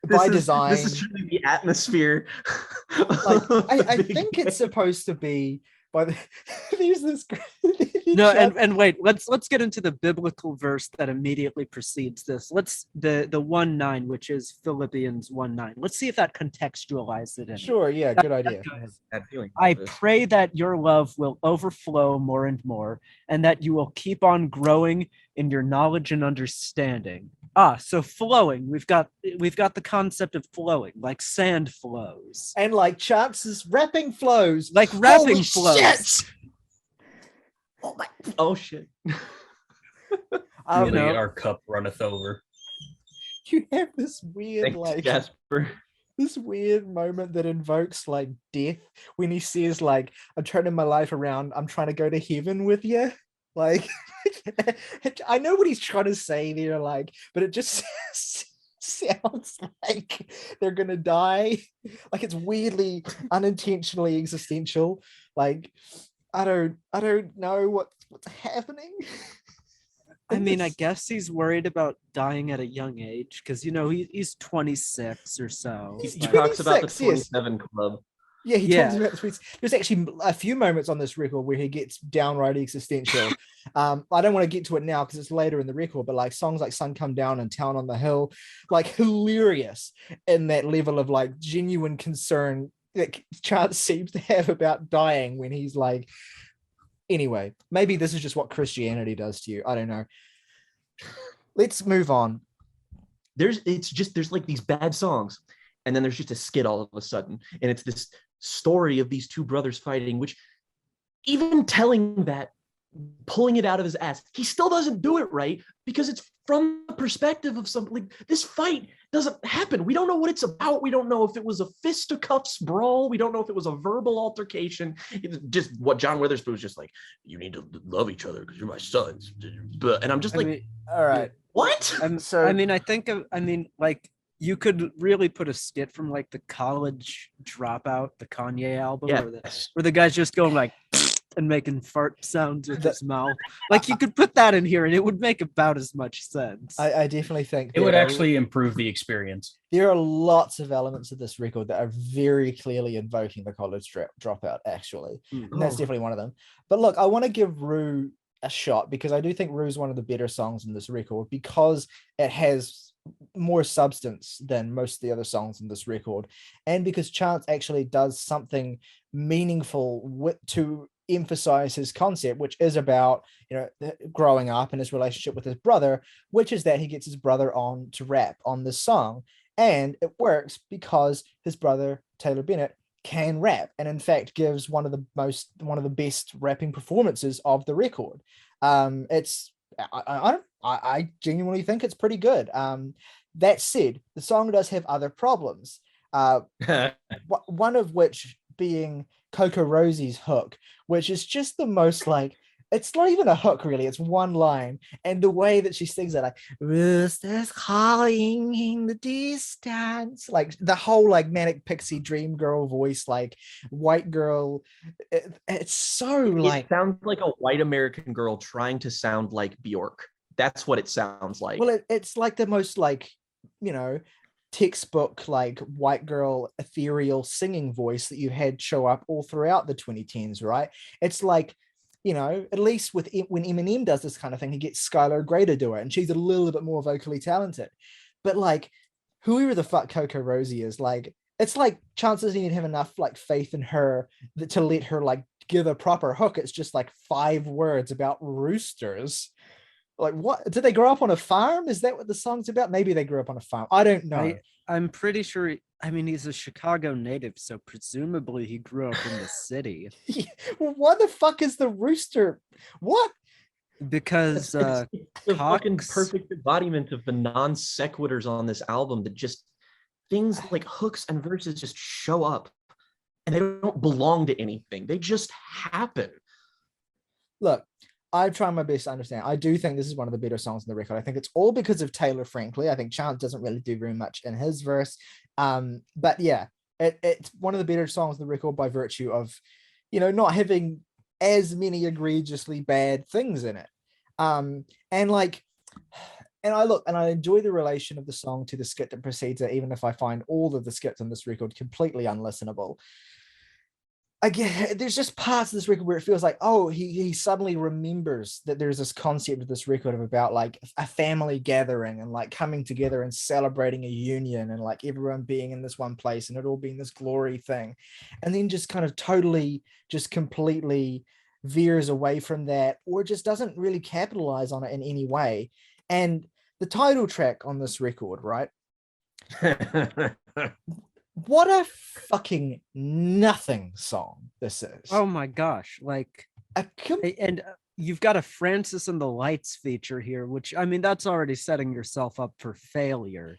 by design. This is truly the atmosphere. Like, I think it's supposed to be by the there's No, and wait, let's get into the biblical verse that immediately precedes this. Let's the 1:9, which is Philippians 1:9. Let's see if that contextualizes it in. Sure, yeah, good idea. I pray that your love will overflow more and more, and that you will keep on growing in your knowledge and understanding. So flowing. We've got the concept of flowing, like sand flows. And like Chance's rapping flows. Like rapping Holy flows. Shit! Oh shit. Truly, our cup runneth over. You have this weird Thanks, Jasper. this weird moment that invokes like death when he says like, I'm turning my life around, I'm trying to go to heaven with you. Like I know what he's trying to say there, like, but it just sounds like they're gonna die. Like it's weirdly unintentionally existential. Like I don't know what's happening. I mean, I guess he's worried about dying at a young age because he's 26 or so. He talks about the 26, 27 club. Yeah, he talks about the tweets. There's actually a few moments on this record where he gets downright existential. I don't want to get to it now because it's later in the record, but like songs like Sun Come Down and Town on the Hill, like hilarious in that level of like genuine concern that Chance seems to have about dying when he's like, anyway, maybe this is just what Christianity does to you. I don't know. Let's move on. There's like these bad songs, and then there's just a skit all of a sudden, and it's this story of these two brothers fighting, which even telling that, pulling it out of his ass, he still doesn't do it right because it's from the perspective of something like this fight doesn't happen. We don't know what it's about. We don't know if it was a fisticuffs brawl. We don't know if it was a verbal altercation. It's just what John Witherspoon was just like, you need to love each other because you're my sons. And I'm just like, all right, what? Like you could really put a skit from like the College Dropout, the Kanye album, where the guy's just going like and making fart sounds with his mouth. Like you could put that in here and it would make about as much sense. I definitely think it would actually improve the experience. There are lots of elements of this record that are very clearly invoking the College Dropout, actually. And that's definitely one of them. But look, I want to give Rue a shot because I do think Rue's one of the better songs in this record because it has more substance than most of the other songs in this record. And because Chance actually does something meaningful to emphasize his concept, which is about growing up and his relationship with his brother, which is that he gets his brother on to rap on this song, and it works because his brother Taylor Bennett can rap, and in fact gives one of the best rapping performances of the record. I genuinely think it's pretty good. That said, the song does have other problems, one of which being Coco Rosie's hook, which is just the most like, it's not even a hook really, it's one line, and the way that she sings it, like roosters calling in the distance, like the whole like manic pixie dream girl voice, like white girl, it's so like, it sounds like a white American girl trying to sound like Bjork. That's what it sounds like. Well, it's like the most like textbook like white girl ethereal singing voice that you had show up all throughout the 2010s, right? It's like, at least when Eminem does this kind of thing, he gets Skylar Grey to do it, and she's a little bit more vocally talented. But like, whoever the fuck Coco Rosie is, like, it's like Chance doesn't even have enough like faith in her to let her like give a proper hook. It's just like 5 words about roosters. Like, what? Did they grow up on a farm? Is that what the song's about? Maybe they grew up on a farm. I don't know. I'm pretty sure. He's a Chicago native, so presumably he grew up in the city. Well, what the fuck is the rooster? What? Because it's the fucking perfect embodiment of the non sequiturs on this album. That just things like hooks and verses just show up, and they don't belong to anything. They just happen. Look, I've tried my best to understand. I do think this is one of the better songs in the record. I think it's all because of Taylor, frankly. I think Chance doesn't really do very much in his verse. But yeah, it's one of the better songs in the record by virtue of, not having as many egregiously bad things in it. And I enjoy the relation of the song to the skit that precedes it, even if I find all of the skits on this record completely unlistenable. again, there's just parts of this record where it feels like, oh, he suddenly remembers that there's this concept of this record of about like a family gathering and like coming together and celebrating a union and like everyone being in this one place and it all being this glory thing, and then just kind of totally just completely veers away from that, or just doesn't really capitalize on it in any way. And the title track on this record, right? What a fucking nothing song this is. Oh my gosh, like and you've got a Francis and the Lights feature here, which I mean that's already setting yourself up for failure.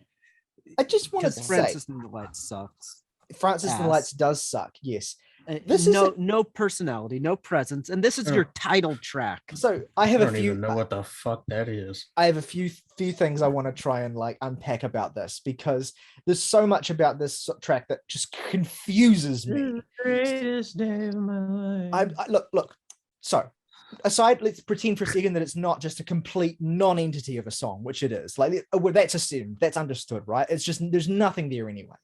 I just want to say Francis and the Lights sucks. Francis and the Lights does suck, yes. This no personality, no presence, and this is your title track. So I don't even know what the fuck that is. I have a few things I want to try and like unpack about this, because there's so much about this track that just confuses me. The greatest day of my life. Look. So aside, let's pretend for a second that it's not just a complete non-entity of a song, which it is. Like that's assumed, that's understood, right? It's just there's nothing there anyway.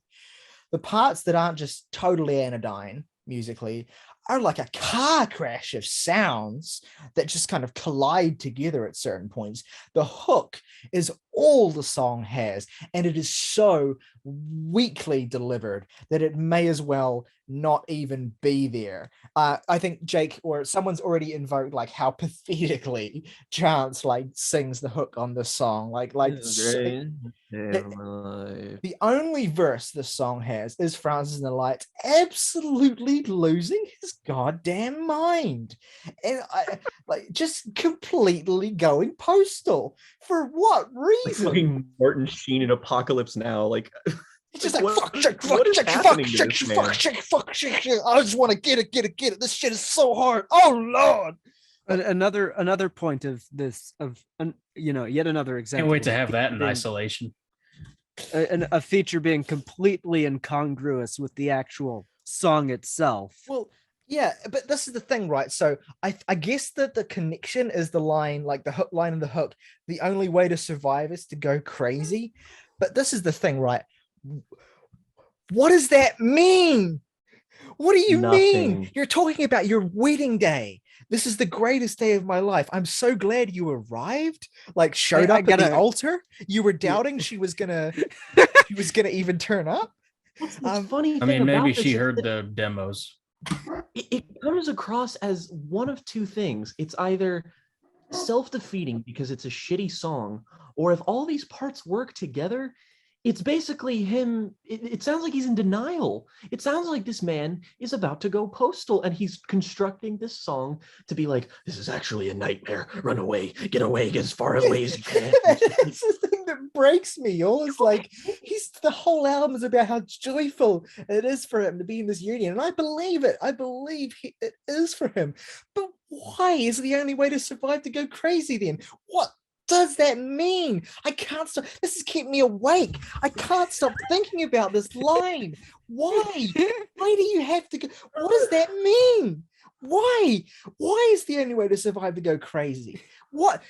The parts that aren't just totally anodyne musically are like a car crash of sounds that just kind of collide together at certain points. The hook is all the song has, and it is so weakly delivered that it may as well not even be there. I think Jake or someone's already invoked like how pathetically Chance like sings the hook on this song. The only verse this song has is Francis and the Lights absolutely losing his goddamn mind, and I like just completely going postal. For what reason? Like fucking Martin Sheen in Apocalypse Now, like it's just like fuck shit. I just want to get it. This shit is so hard. Oh Lord. Another point of this yet another example. Can't wait to have that in isolation. A feature being completely incongruous with the actual song itself. Well, yeah, but this is the thing, right? So I guess that the connection is the line, like the hook line and the hook. The only way to survive is to go crazy. But this is the thing, right? What does that mean? What do you mean? You're talking about your wedding day. This is the greatest day of my life. I'm so glad you arrived. Like showed up at the altar. You were doubting she was gonna even turn up. What's funny? I mean, maybe she heard the demos. It comes across as one of two things. It's either self-defeating because it's a shitty song, or if all these parts work together, it's basically him. It sounds like he's in denial. It sounds like this man is about to go postal, and he's constructing this song to be like, this is actually a nightmare. Run away, get as far away as you can. That's the thing that breaks me, y'all. It's like the whole album is about how joyful it is for him to be in this union. And I believe it. I believe it is for him. But why is the only way to survive to go crazy then? What does that mean? I can't stop. This has kept me awake. I can't stop thinking about this line. Why? Why do you have to go? What does that mean? Why? Why is the only way to survive to go crazy? What?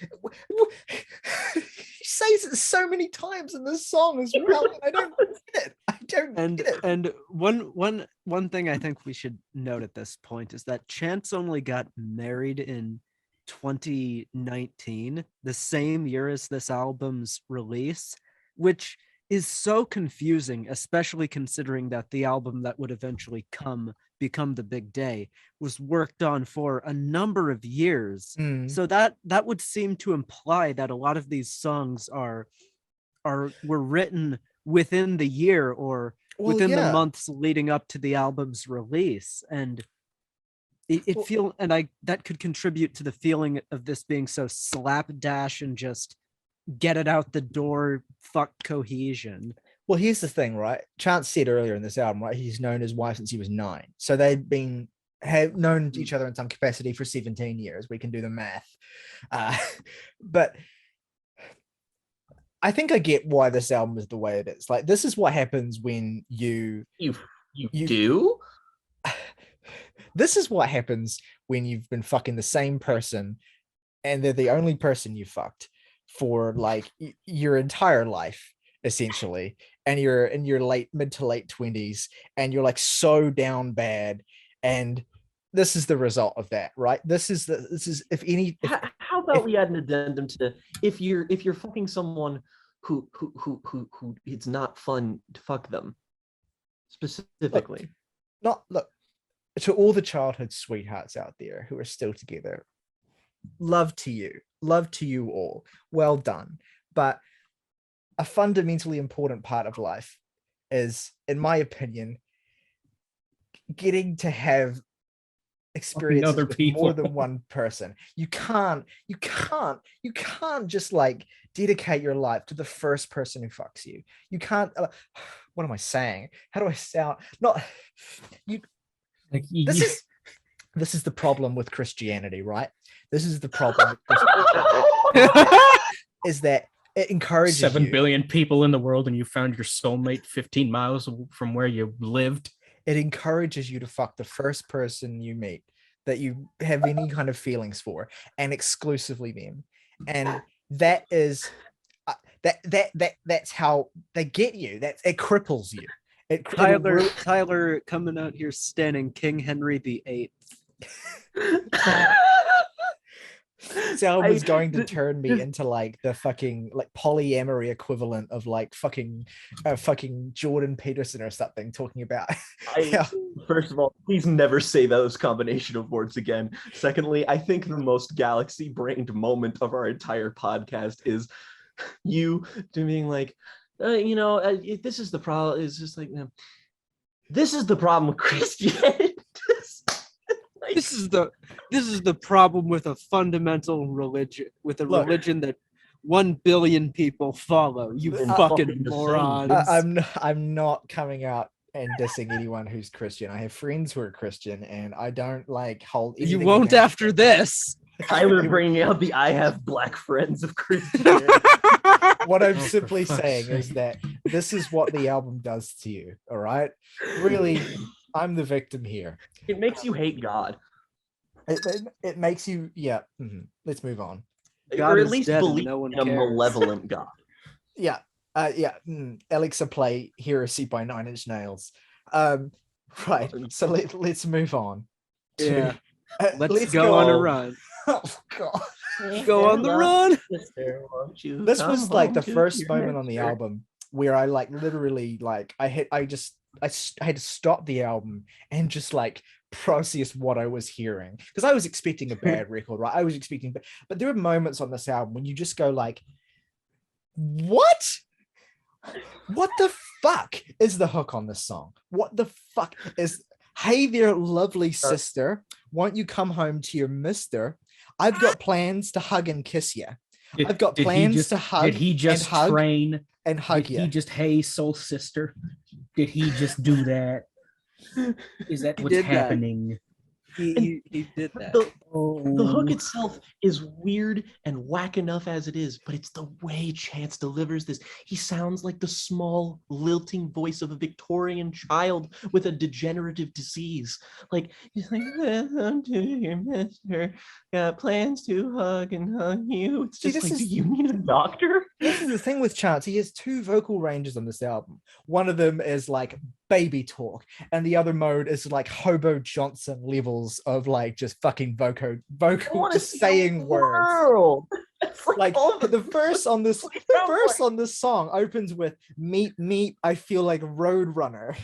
He says it so many times in this song as well. I don't get it. I don't get it. And one thing I think we should note at this point is that Chance only got married in 2019, the same year as this album's release, which is so confusing, especially considering that the album that would eventually become The Big Day was worked on for a number of years. So that would seem to imply that a lot of these songs were written within the year or within the months leading up to the album's release. And that could contribute to the feeling of this being so slapdash and just get it out the door, fuck cohesion. Well, here's the thing, right? Chance said earlier in this album, right? He's known his wife since he was 9. So they've have known each other in some capacity for 17 years. We can do the math. But I think I get why this album is the way it is. Like, this is what happens when you do? This is what happens when you've been fucking the same person and they're the only person you fucked for like your entire life, essentially. And you're in your mid to late 20s and you're like so down bad And this is the result of that, right? This is if any. How about we add an addendum to if you're fucking someone who it's not fun to fuck them specifically. Look to all the childhood sweethearts out there who are still together. Love to you all. Well done. But a fundamentally important part of life is, in my opinion, getting to have experiences other with people. more than one person. You can't just like dedicate your life to the first person who fucks you. You can't. What am I saying? How do I sound? Not you. Like, This is the problem with Christianity, right? This is the problem with Christianity, is that it encourages 7 you. billion people in the world, and you found your soulmate 15 miles from where you lived. It encourages you to fuck the first person you meet that you have any kind of feelings for, and exclusively them. And that is that's how they get you. It cripples you. Tyler coming out here standing King Henry VIII. This album is going to turn me into like the fucking like polyamory equivalent of like fucking Jordan Peterson or something talking about. First of all, please never say those combination of words again. Secondly, I think the most galaxy-brained moment of our entire podcast is you being like, this is the problem. It's just like, this is the problem with Christianity. This is the problem with a fundamental religion, with a religion that 1 billion people follow. You fucking morons. I'm not coming out and dissing anyone who's Christian. I have friends who are Christian, and I don't like hold. You won't after this. Tyler bringing out the I have black friends of Christianity. What I'm simply saying is that this is what the album does to you. All right, really, I'm the victim here. It makes you hate God. It makes you, yeah. Let's move on. God, or at least believe in a malevolent God. Yeah. Alexa, play Heresy by 9 Inch Nails. Right. So let's move on. Yeah. Let's go on a run. Oh God. Go on the run. This was like the first moment on the album where I like literally like I had to stop the album and just like process what I was hearing, because I was expecting a bad record, right? I was expecting, but there are moments on this album when you just go like, what the fuck is the hook on this song? What the fuck is, hey there, lovely sister, won't you come home to your mister? I've got plans to hug and kiss you. I've got plans to hug. Did he just train and hug you? He just, hey, soul sister? Did he just do that? Is that what's happening? He did that. The hook itself is weird and whack enough as it is, but it's the way Chance delivers this. He sounds like the small, lilting voice of a Victorian child with a degenerative disease. Like, he's like, "Welcome to your mister. Got plans to hug and hug you." It's just do you need a doctor? This is the thing with Chance. He has 2 vocal ranges on this album. One of them is like baby talk, and the other mode is like Hobo Johnson levels of like just fucking vocal just saying words. Like the verse on this song opens with meet meet, I feel like Roadrunner.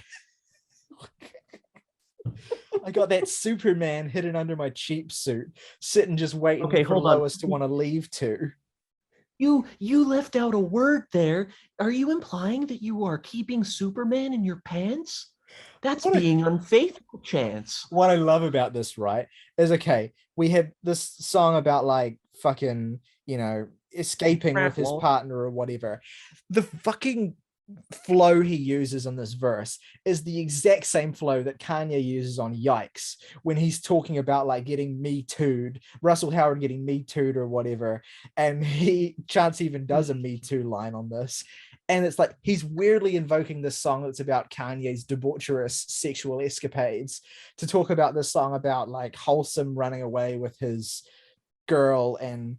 I got that Superman hidden under my cheap suit, sitting just waiting for Lois to want to leave too. You left out a word there. Are you implying that you are keeping Superman in your pants? That's being unfaithful, Chance. What I love about this, right, is okay, we have this song about like fucking, escaping with his partner or whatever. The fucking flow he uses on this verse is the exact same flow that Kanye uses on Yikes when he's talking about like getting Me Too'd, Russell Howard getting Me Too'd or whatever, and Chance even does a Me Too line on this, and it's like he's weirdly invoking this song that's about Kanye's debaucherous sexual escapades to talk about this song about like wholesome running away with his girl and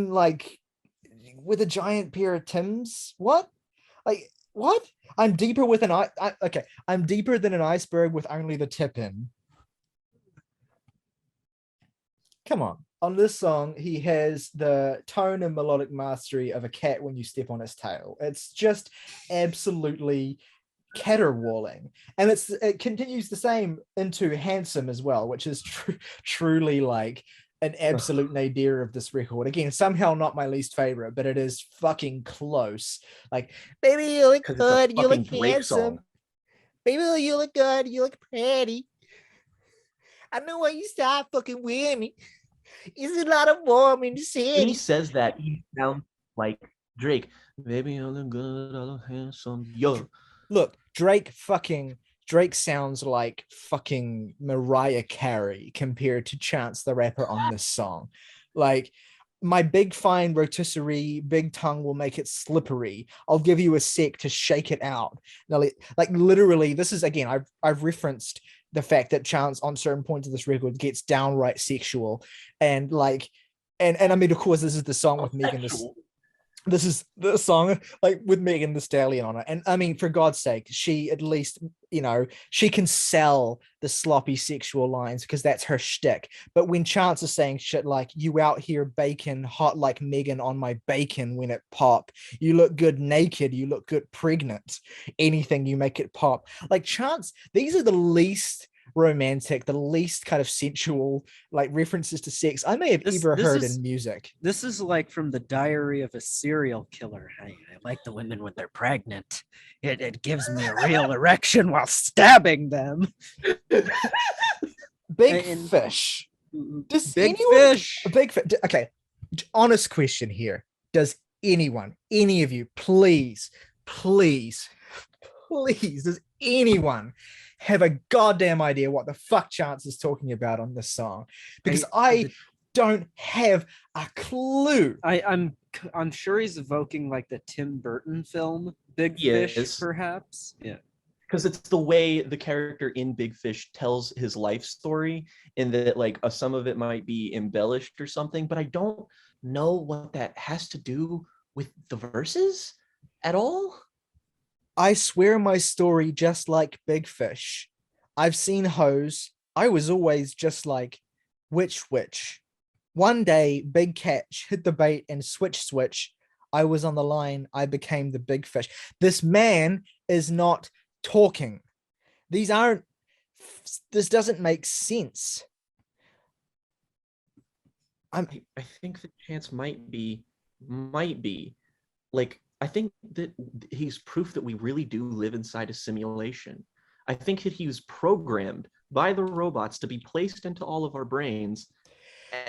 like with a giant pair of Timbs. What? Like, What? I'm deeper with an okay. I'm deeper than an iceberg with only the tip in. Come on. On this song, he has the tone and melodic mastery of a cat when you step on its tail. It's just absolutely caterwauling, and it continues the same into Handsome as well, which is truly like an absolute nadir of this record. Again, somehow not my least favorite, but it is fucking close. Like, baby, you look good, you look handsome. Baby, you look good, you look pretty. I know why you stop fucking with me. It's a lot of warm in the city. When he says that, he sounds like Drake. Baby, you look good, I look handsome. Yo. Look, Drake sounds like fucking Mariah Carey compared to Chance the Rapper on this song. Like, my big fine rotisserie, big tongue will make it slippery. I'll give you a sec to shake it out. Now, like literally, this is again, I've referenced the fact that Chance on certain points of this record gets downright sexual, and like, and I mean, of course, this is the song with Megan. This is the song like with Megan Thee Stallion on it. And I mean, for God's sake, she at least, you know, she can sell the sloppy sexual lines because that's her shtick. But when Chance is saying shit like, you out here baking hot like Megan on my bacon when it pop, you look good naked, you look good pregnant, anything you make it pop. Like Chance, these are the least romantic, the least kind of sensual like references to sex I may have ever heard in music. This is like from the Diary of a Serial Killer. I like the women when they're pregnant. It gives me a real erection while stabbing them. Big Fish. Does Big Fish. Okay, honest question here. Does anyone, any of you, please, does anyone have a goddamn idea what the fuck Chance is talking about on this song? Because I don't have a clue. I'm sure he's evoking like the Tim Burton film Big Fish, perhaps. Yeah, because it's the way the character in Big Fish tells his life story, in that like some of it might be embellished or something, but I don't know what that has to do with the verses at all. I swear my story just like Big Fish. I've seen hoes. I was always just like, which. One day, Big Catch hit the bait and switch. I was on the line. I became the Big Fish. This man is not talking. This doesn't make sense. I think that Chance might be like, I think that he's proof that we really do live inside a simulation. I think that he was programmed by the robots to be placed into all of our brains,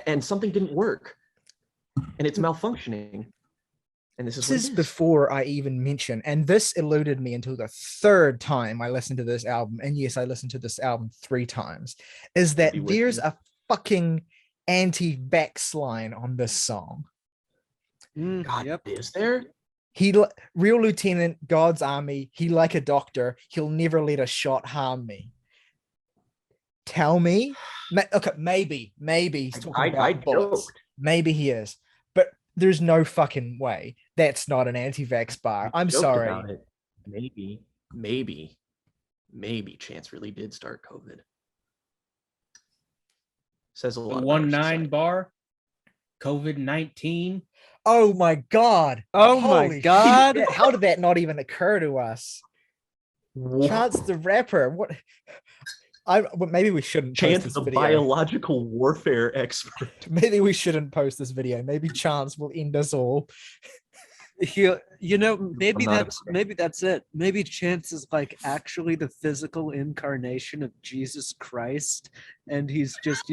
and something didn't work, and it's malfunctioning. And this is before I even mention, and this eluded me until the third time I listened to this album, and yes, I listened to this album 3 times, is that there's a fucking anti-vax line on this song. God, yep. Is there? He real lieutenant, God's army. He like a doctor. He'll never let a shot harm me. Tell me, okay, maybe he's talking about bullets. Maybe he is, but there's no fucking way that's not an anti-vax bar. I'm sorry. About it. Maybe Chance really did start COVID. Says a lot. 1-9 bar, COVID-19. Oh my God. Oh my God. Shit. How did that not even occur to us? What? Chance the Rapper. What? Maybe we shouldn't. Chance the biological warfare expert. Maybe we shouldn't post this video. Maybe Chance will end us all. Maybe that's it. Maybe Chance is like actually the physical incarnation of Jesus Christ, and he's just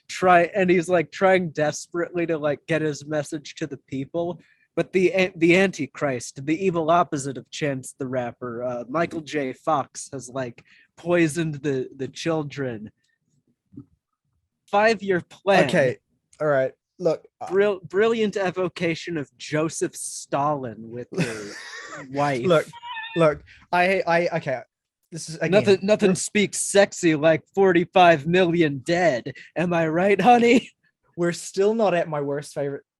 trying desperately to like get his message to the people. But the Antichrist, the evil opposite of Chance the Rapper, Michael J. Fox has like poisoned the children. 5-year plan. Okay, all right. Look, brilliant evocation of Joseph Stalin with your wife. Look. Okay. This is again, nothing speaks sexy like 45 million dead. Am I right, honey? We're still not at my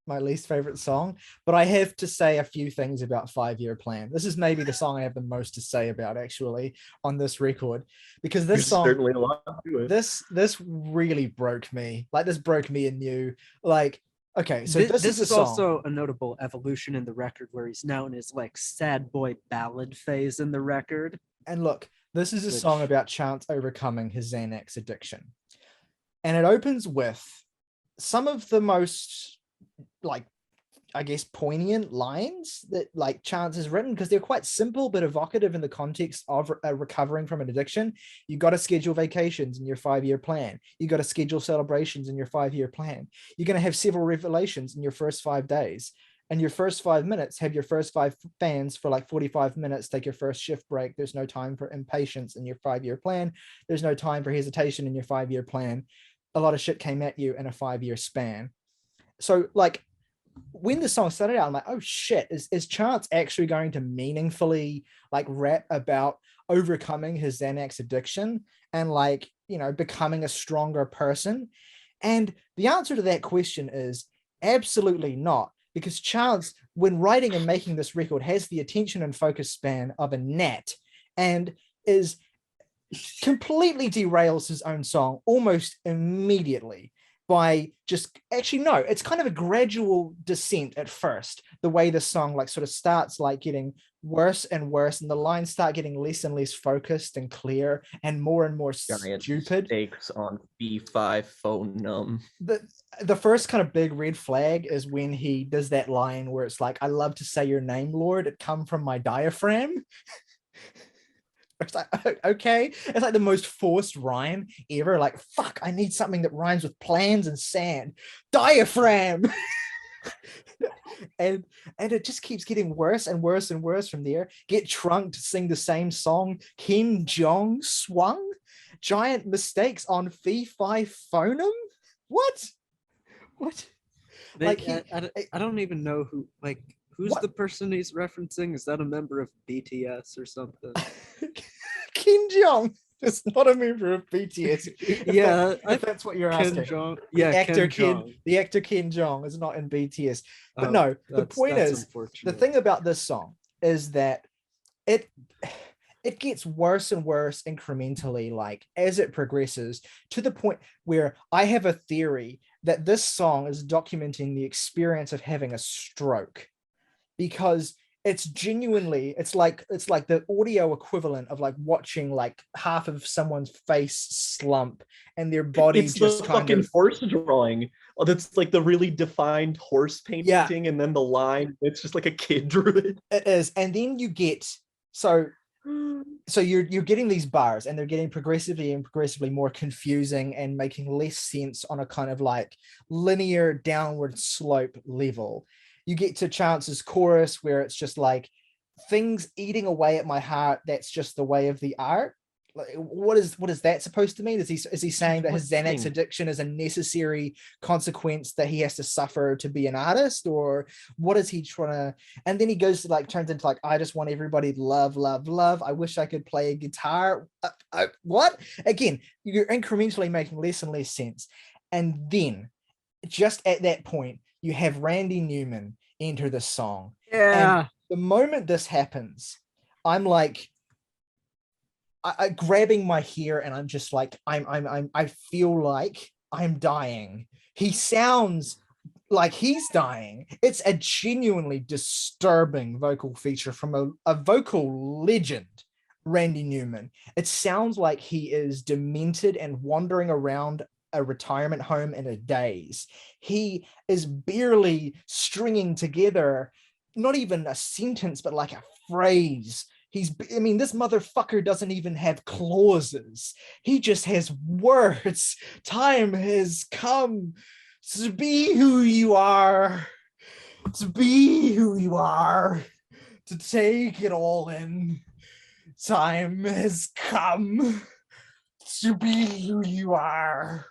my least favorite song, but I have to say a few things about 5-Year Plan. This is maybe the song I have the most to say about actually on this record, because this There's song, certainly a lot to it. this really broke me. Like this broke me anew. Like, okay, so This is a is song. also a notable evolution in the record where he's now in his like sad boy ballad phase in the record. And look, this is a Which- song about Chance overcoming his Xanax addiction. And it opens with some of the most, like, I guess, poignant lines that like Chance has written, because they're quite simple but evocative in the context of recovering from an addiction. You got to schedule vacations in your 5-year plan. You got to schedule celebrations in your 5-year plan. You're going to have several revelations in your first 5 days. And your first 5 minutes, have your first 5 fans for like 45 minutes, take your first shift break. There's no time for impatience in your 5-year plan. There's no time for hesitation in your 5-year plan. A lot of shit came at you in a 5-year span. So like when the song started out, I'm like, oh shit, is Chance actually going to meaningfully like rap about overcoming his Xanax addiction and like, you know, becoming a stronger person? And the answer to that question is absolutely not. Because Chance, when writing and making this record, has the attention and focus span of a gnat and is completely derails his own song almost immediately by just, actually no, it's kind of a gradual descent at first, the way the song like sort of starts like getting worse and worse, and the lines start getting less and less focused and clear and more stupid. Stakes on B5 phonum. The first kind of big red flag is when he does that line where it's like, I love to say your name, Lord, it come from my diaphragm. It's like, okay, it's like the most forced rhyme ever. Like, fuck, I need something that rhymes with plans and sand. Diaphragm. and it just keeps getting worse and worse and worse from there. Get Trunk to sing the same song. Ken Jeong swung. Giant mistakes on fee fi phonum. What? Like I don't even know who, like, who's What? the person he's referencing? Is that a member of BTS or something? Kim Jong is not a member of BTS. Yeah, if that's what you're Ken asking. Jeong. The Yeah, actor Ken Jeong. the actor Kim Jong is not in BTS. But Oh, no, the point that's is, the unfortunate. thing about this song is that it gets worse and worse incrementally, like as it progresses, to the point where I have a theory that this song is documenting the experience of having a stroke, because it's genuinely, it's like the audio equivalent of like watching like half of someone's face slump and their body It's just the kind fucking of horse drawing. Oh, that's like the really defined horse painting, Yeah. and then the line, it's just like a kid drew it. It is. And then you get, so you're getting these bars, and they're getting progressively more confusing and making less sense on a kind of like linear downward slope level. You get to Chance's chorus where it's just like, things eating away at my heart, that's just the way of the art. Like, what is that supposed to mean? Is he saying that his Xanax addiction is a necessary consequence that he has to suffer to be an artist, or what is he trying to? And then he goes to like, turns into like, I just want everybody to love, love, love. I wish I could play a guitar. What? Again, you're incrementally making less and less sense. And then just at that point, you have Randy Newman enter the song. Yeah. And the moment this happens, I'm like, I grabbing my hair, and I'm just like, I feel like I'm dying. He sounds like he's dying. It's a genuinely disturbing vocal feature from a vocal legend, Randy Newman. It sounds like he is demented and wandering around a retirement home in a daze. He is barely stringing together not even a sentence, but like a phrase. This motherfucker doesn't even have clauses. He just has words. Time has come to be who you are, to be who you are, to take it all in. Time has come to be who you are.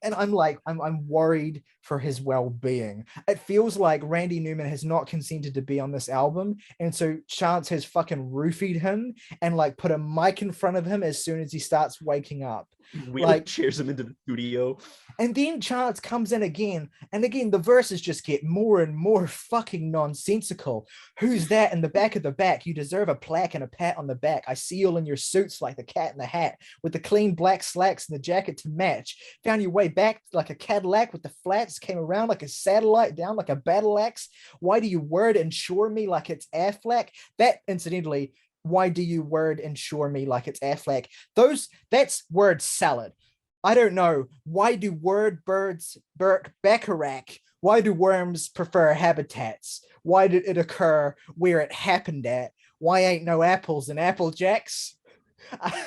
And I'm like, I'm worried for his well-being. It feels like Randy Newman has not consented to be on this album, and so Chance has fucking roofied him and like put a mic in front of him as soon as he starts waking up. Like, Wheelchairs him into the studio. and then Chance comes in again, and again the verses just get more and more fucking nonsensical. Who's that in the back of the back? You deserve a plaque and a pat on the back. I see you all in your suits like the cat in the hat, with the clean black slacks and the jacket to match. Found your way back like a Cadillac with the flats, came around like a satellite, down like a battle axe. Why do you word insure me like it's Affleck? That, incidentally, why do you word insure me like it's Affleck? That's word salad. I don't know. Why do word birds Burke Bacharach? Why do worms prefer habitats? Why did it occur where it happened at? Why ain't no apples in Apple Jacks?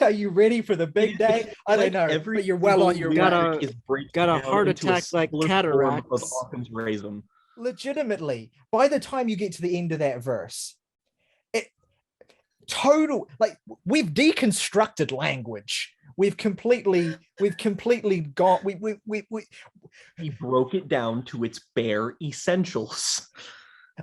Are you ready for the big day? I don't know, but you're well on your way. Got a heart attack like cataracts. Of Occam's razor. Legitimately, by the time you get to the end of that verse, total, like, we've deconstructed language. We've completely gone. He broke it down to its bare essentials.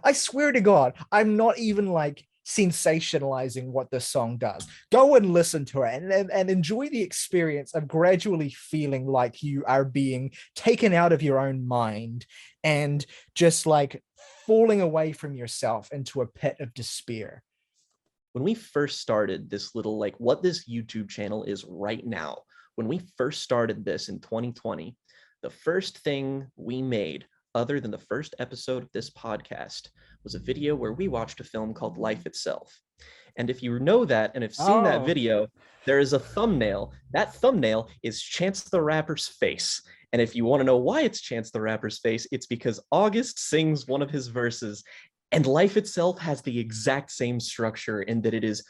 I swear to God, I'm not even like sensationalizing what this song does. Go and listen to it and enjoy the experience of gradually feeling like you are being taken out of your own mind and just like falling away from yourself into a pit of despair. When we first started this little, like, what this YouTube channel is right now, when we first started this in 2020, the first thing we made, other than the first episode of this podcast, was a video where we watched a film called Life Itself. And if you know that and have seen that video, there is a thumbnail. That thumbnail is Chance the Rapper's face. And if you want to know why it's Chance the Rapper's face, it's because August sings one of his verses. And Life Itself has the exact same structure in that it is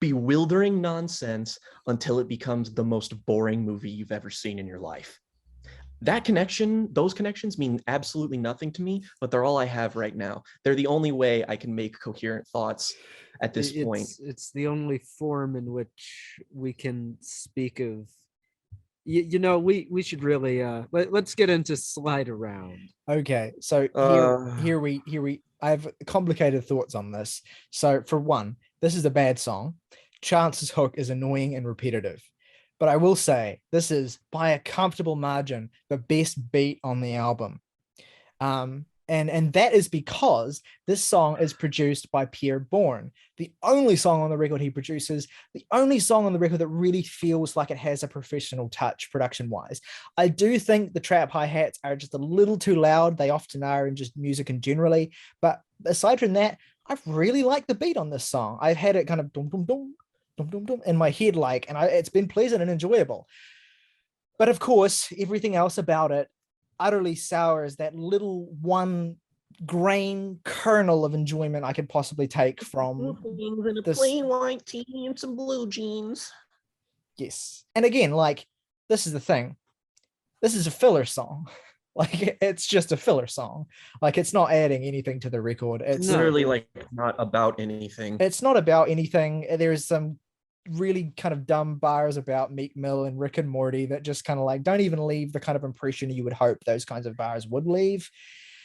bewildering nonsense until it becomes the most boring movie you've ever seen in your life. That connection, those connections mean absolutely nothing to me, but they're all I have right now. They're the only way I can make coherent thoughts at this point. It's the only form in which we can speak of. You know, we should really let's get into Slide Around. Okay, so here we I have complicated thoughts on this. So for one, this is a bad song. Chance's hook is annoying and repetitive. But I will say this is by a comfortable margin the best beat on the album. And that is because this song is produced by Pierre Bourne, the only song on the record he produces, the only song on the record that really feels like it has a professional touch production-wise. I do think the trap hi-hats are just a little too loud. They often are in just music and generally. But aside from that, I really like the beat on this song. I've had it kind of dum dum dum dum dum dum in my head, like, and it's been pleasant and enjoyable. But of course, everything else about it utterly sours that little one grain kernel of enjoyment I could possibly take from this plain white tee and some blue jeans. Yes. And again, like, this is the thing. This is a filler song. Like, it's just a filler song. Like, it's not adding anything to the record. It's literally like not about anything. It's not about anything. There's some really kind of dumb bars about Meek Mill and Rick and Morty that just kind of like don't even leave the kind of impression you would hope those kinds of bars would leave.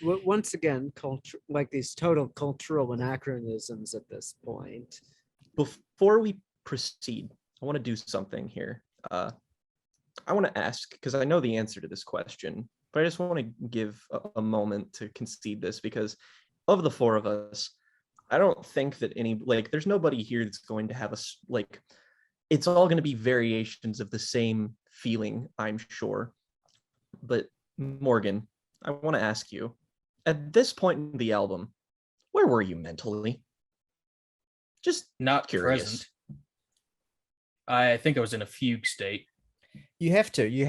Once again, culture, like these total cultural anachronisms at this point. Before we proceed, I want to do something here. I want to ask, because I know the answer to this question, but I just want to give a moment to concede this, because of the four of us, I don't think that there's nobody here that's going to have us, like, it's all going to be variations of the same feeling, I'm sure. But Morgan, I want to ask you, at this point in the album, where were you mentally? Just not curious. Present. I think I was in a fugue state. You have to do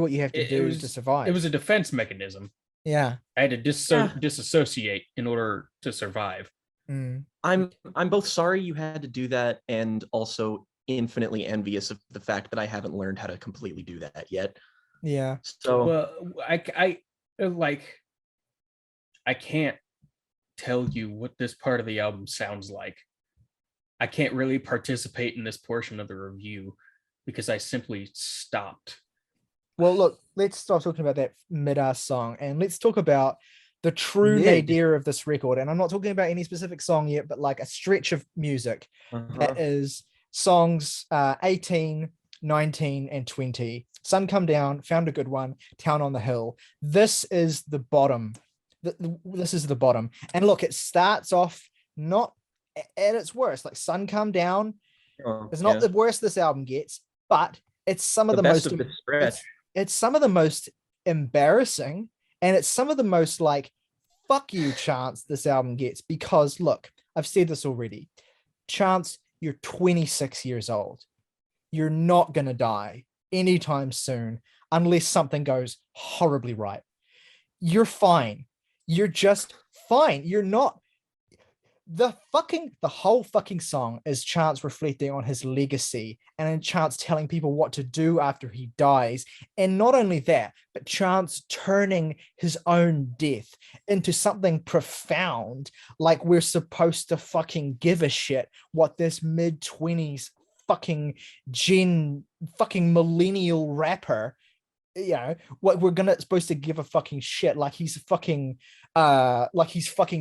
what you have to do to survive. It was a defense mechanism. Yeah. I had to disassociate in order to survive. Mm. I'm both sorry you had to do that and also infinitely envious of the fact that I haven't learned how to completely do that yet. Yeah. So well, I can't tell you what this part of the album sounds like. I can't really participate in this portion of the review because I simply stopped. Well, look, let's stop talking about that mid-ass song and let's talk about the true Mid. nadir of this record. And I'm not talking about any specific song yet, but like a stretch of music that is songs 18, 19, and 20. Sun Come Down, Found a Good One, Town on the Hill. This is the bottom. This is the bottom. And look, it starts off not at its worst. Like Sun Come Down is not the worst this album gets, but it's some of the best most of the stretch. It's some of the most embarrassing, and it's some of the most like fuck you chants this album gets. Because look, I've said this already. Chance, you're 26 years old. You're not gonna die anytime soon unless something goes horribly right. You're fine. You're just fine. You're not. The whole fucking song is Chance reflecting on his legacy and then Chance telling people what to do after he dies. And not only that, but Chance turning his own death into something profound, like we're supposed to fucking give a shit what this mid-20s fucking millennial rapper, what we're supposed to give a fucking shit, like he's fucking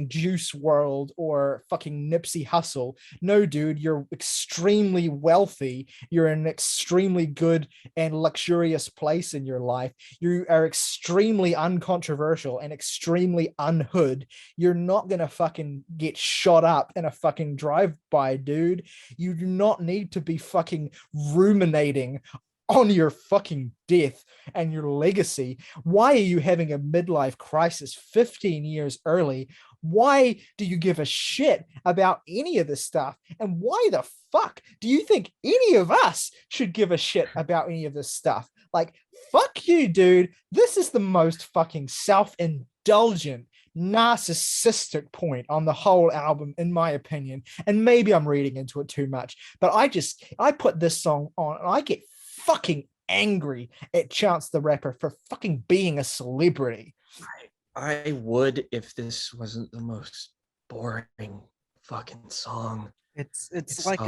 Juice World or fucking Nipsey Hussle. No, dude, you're extremely wealthy. You're in an extremely good and luxurious place in your life. You are extremely uncontroversial and extremely unhood. You're not gonna fucking get shot up in a fucking drive-by, dude. You do not need to be fucking ruminating on your fucking death and your legacy. Why are you having a midlife crisis 15 years early? Why do you give a shit about any of this stuff? And why the fuck do you think any of us should give a shit about any of this stuff? Like, fuck you, dude. This is the most fucking self-indulgent, narcissistic point on the whole album, in my opinion. And maybe I'm reading into it too much, but I put this song on and I get fucking angry at Chance the Rapper for fucking being a celebrity. I would if this wasn't the most boring fucking song. It's like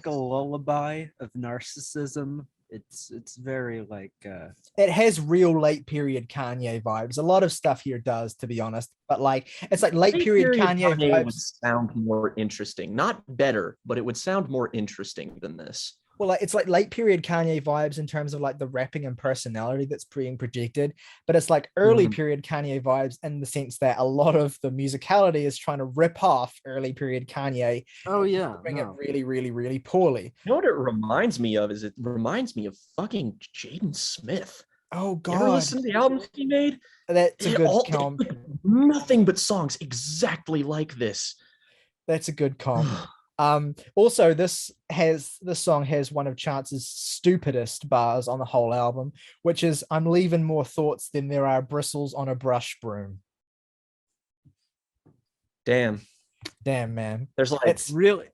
a lullaby of narcissism. It's very like it has real late period Kanye vibes. A lot of stuff here does, to be honest, but like it's like late period Kanye vibes. Would sound more interesting, not better, but it would sound more interesting than this. Well, like it's like late period Kanye vibes in terms of like the rapping and personality that's being projected, but it's like early period Kanye vibes in the sense that a lot of the musicality is trying to rip off early period Kanye. Oh yeah, doing it really, really, really poorly. You know what it reminds me of? It reminds me of fucking Jaden Smith. Oh God! You ever listen to the albums he made? That's a good comp. Nothing but songs exactly like this. That's a good comp. Also, this song has one of Chance's stupidest bars on the whole album, which is "I'm leaving more thoughts than there are bristles on a brush broom." Damn, man. There's like it really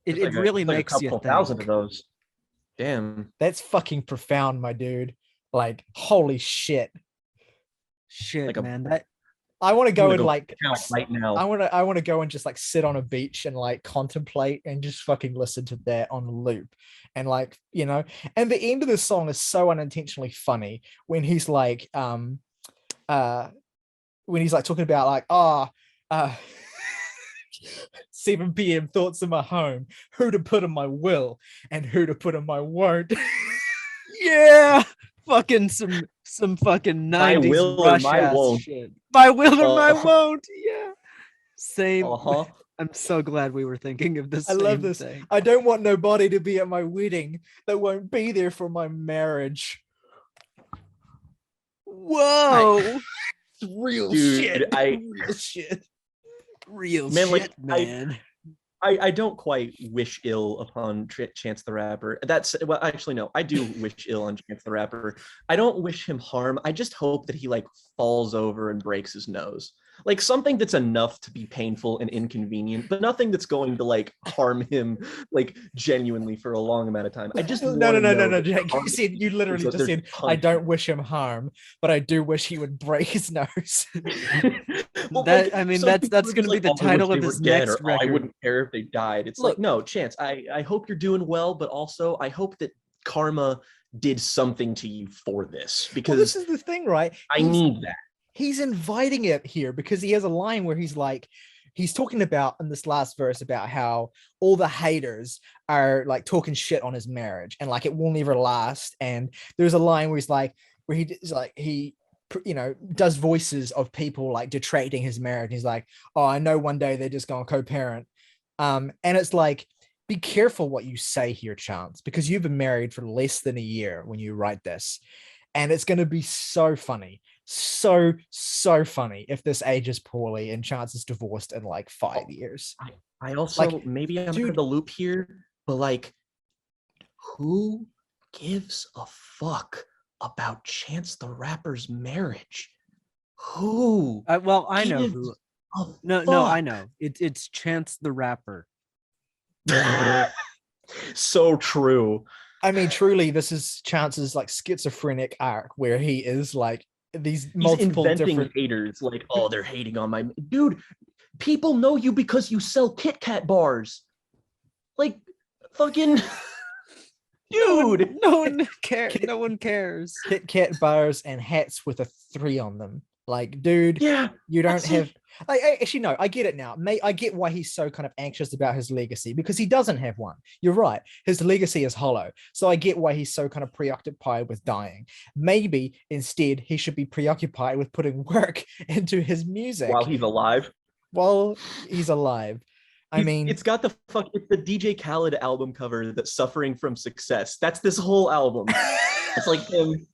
makes a couple you think. thousand of those. Damn, that's fucking profound, my dude. Like, holy shit, like man. I want to go and like right now. I want to go and just like sit on a beach and like contemplate and just fucking listen to that on loop. And like, and the end of the song is so unintentionally funny when he's like talking about like 7 p.m. thoughts in my home, who to put in my will and who to put in my won't. Yeah, fucking some fucking 90s rush ass shit. My will or my won't. Yeah. Same. I'm so glad we were thinking of this. I love this. Thing. I don't want nobody to be at my wedding that won't be there for my marriage. Whoa. Real Dude, shit. Real shit. Real man, shit, like, man. I don't quite wish ill upon Chance the Rapper. Actually, no, I do wish ill on Chance the Rapper. I don't wish him harm. I just hope that he like falls over and breaks his nose. Like something that's enough to be painful and inconvenient, but nothing that's going to like harm him like genuinely for a long amount of time. I just no, Jack. You literally just said I don't wish him harm, but I do wish he would break his nose. Well, that's going to be the title of his next record. I wouldn't care if they died. It's like, no, Chance, I hope you're doing well, but also I hope that karma did something to you for this, because this is the thing, right? I need that. He's inviting it here because he has a line where he's like, he's talking about in this last verse about how all the haters are like talking shit on his marriage and like it will never last. And there's a line where he's like, where he does voices of people like detracting his marriage. He's like, oh, I know one day they're just gonna co-parent. And it's like, be careful what you say here, Chance, because you've been married for less than a year when you write this. And it's going to be so funny, so funny if this ages poorly and Chance is divorced in like 5 years. I also, like, maybe I'm out of the loop here, but like, who gives a fuck about Chance the Rapper's marriage? Who? Well, I know who. No, I know. It's Chance the Rapper. So true. I mean, truly, this is Chance's like schizophrenic arc where he is like these multiple different haters. Like, oh, they're hating on my dude. People know you because you sell Kit Kat bars. Like, fucking dude. No one cares. No one cares. Kit Kat bars and hats with a 3 on them. Like, dude, yeah, you don't have. Actually, no, I get it now. I get why he's so kind of anxious about his legacy, because he doesn't have one. You're right. His legacy is hollow. So I get why he's so kind of preoccupied with dying. Maybe instead he should be preoccupied with putting work into his music. While he's alive. I mean, it's got the DJ Khaled album cover that's Suffering from Success. That's this whole album. It's like him,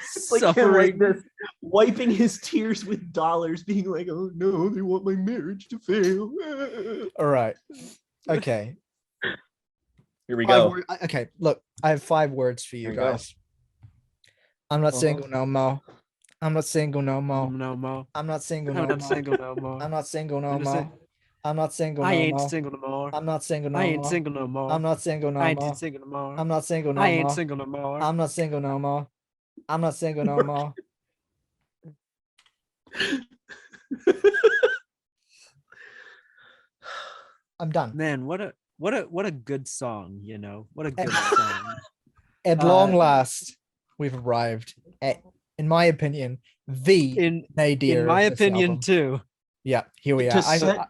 suffering, him like this, wiping his tears with dollars, being like, "Oh no, they want my marriage to fail." All right, okay. Here we go. Okay, look, I have 5 words for you guys. I'm not single no more. I'm not single no more. No more. I'm not single no more. I'm not single no more. I'm not single no more. I'm not single no more. I ain't single no more. I'm not single no more. I ain't single no more. I'm not single no more. I ain't single no more. I'm not single no more. I ain't single no more. I'm not single no more. I'm not single no more. I'm done. Man, what a good song, you know. What a good song. At long last, we've arrived at, in my opinion, the nadir. In my opinion, album. too. Yeah, here we are.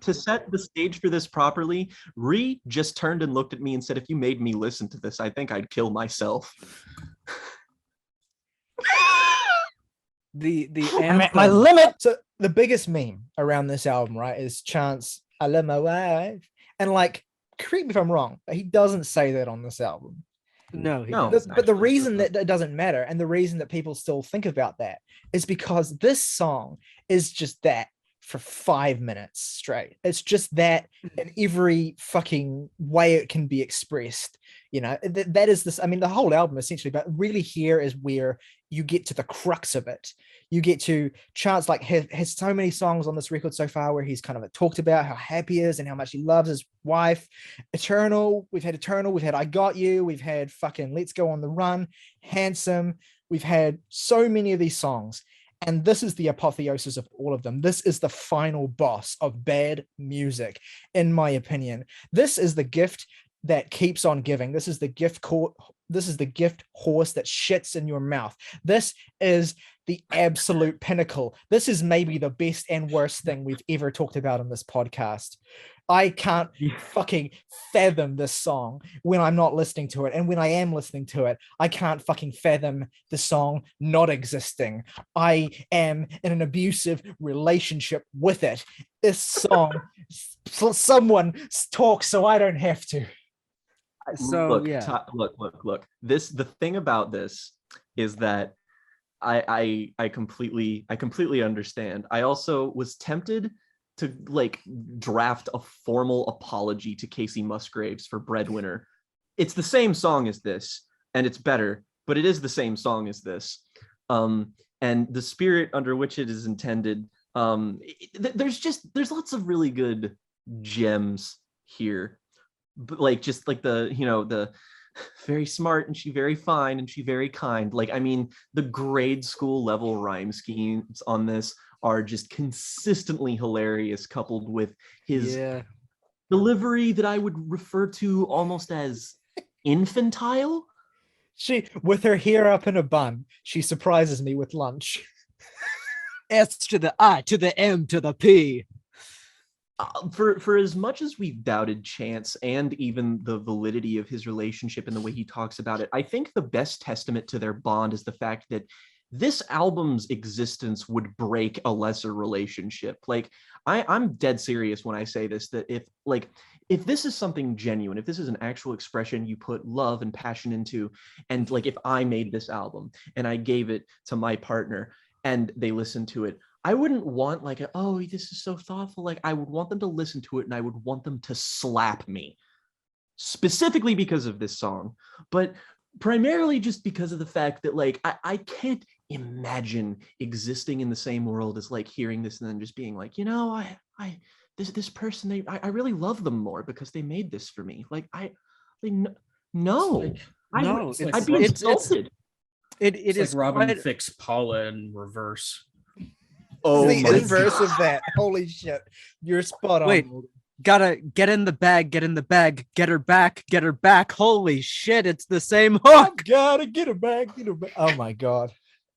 To set the stage for this properly, Ree just turned and looked at me and said, "If you made me listen to this, I think I'd kill myself." The I'm at my limit. So the biggest meme around this album, right, is Chance, "I love my wife," and like, correct me if I'm wrong, but he doesn't say that on this album. No. But the reason that it doesn't matter, and the reason that people still think about that, is because this song is just that for 5 minutes straight. It's just that in every fucking way it can be expressed. You know, that is this. I mean, the whole album essentially, but really here is where you get to the crux of it. You get to Chance, like, has so many songs on this record so far where he's kind of talked about how happy he is and how much he loves his wife. Eternal, we've had I Got You, we've had fucking Let's Go on the Run, Handsome. We've had so many of these songs. And this is the apotheosis of all of them. This is the final boss of bad music, in my opinion. This is the gift that keeps on giving. This is the gift horse that shits in your mouth. This is the absolute pinnacle. This is maybe the best and worst thing we've ever talked about in this podcast. I can't fucking fathom this song when I'm not listening to it. And when I am listening to it, I can't fucking fathom the song not existing. I am in an abusive relationship with it. This song, someone talk so I don't have to. So look, yeah. Look. The thing about this is that I completely understand. I also was tempted to like draft a formal apology to Casey Musgraves for Breadwinner. It's the same song as this, and it's better, but it is the same song as this. And the spirit under which it is intended, there's lots of really good gems here. But like, just like the very smart and she very fine and she very kind. Like, I mean, the grade school level rhyme schemes on this are just consistently hilarious, coupled with his delivery that I would refer to almost as infantile. She, with her hair up in a bun, she surprises me with lunch. S to the I to the M to the P. For as much as we've doubted Chance and even the validity of his relationship and the way he talks about it, I think the best testament to their bond is the fact that this album's existence would break a lesser relationship. Like, I'm dead serious when I say this, that if this is something genuine, if this is an actual expression you put love and passion into, and like if I made this album and I gave it to my partner and they listened to it, I wouldn't want like, oh, this is so thoughtful. Like, I would want them to listen to it and I would want them to slap me, specifically because of this song, but primarily just because of the fact that like I can't imagine existing in the same world as like hearing this and then just being like, this person, I really love them more because they made this for me. Like no, I'd be insulted. It is like Robin quite... fix Paula in reverse. Oh, the inverse of that. Holy shit. You're spot on. Wait, gotta get in the bag, get her back. Holy shit, it's the same hook. Gotta get her back. Oh my God.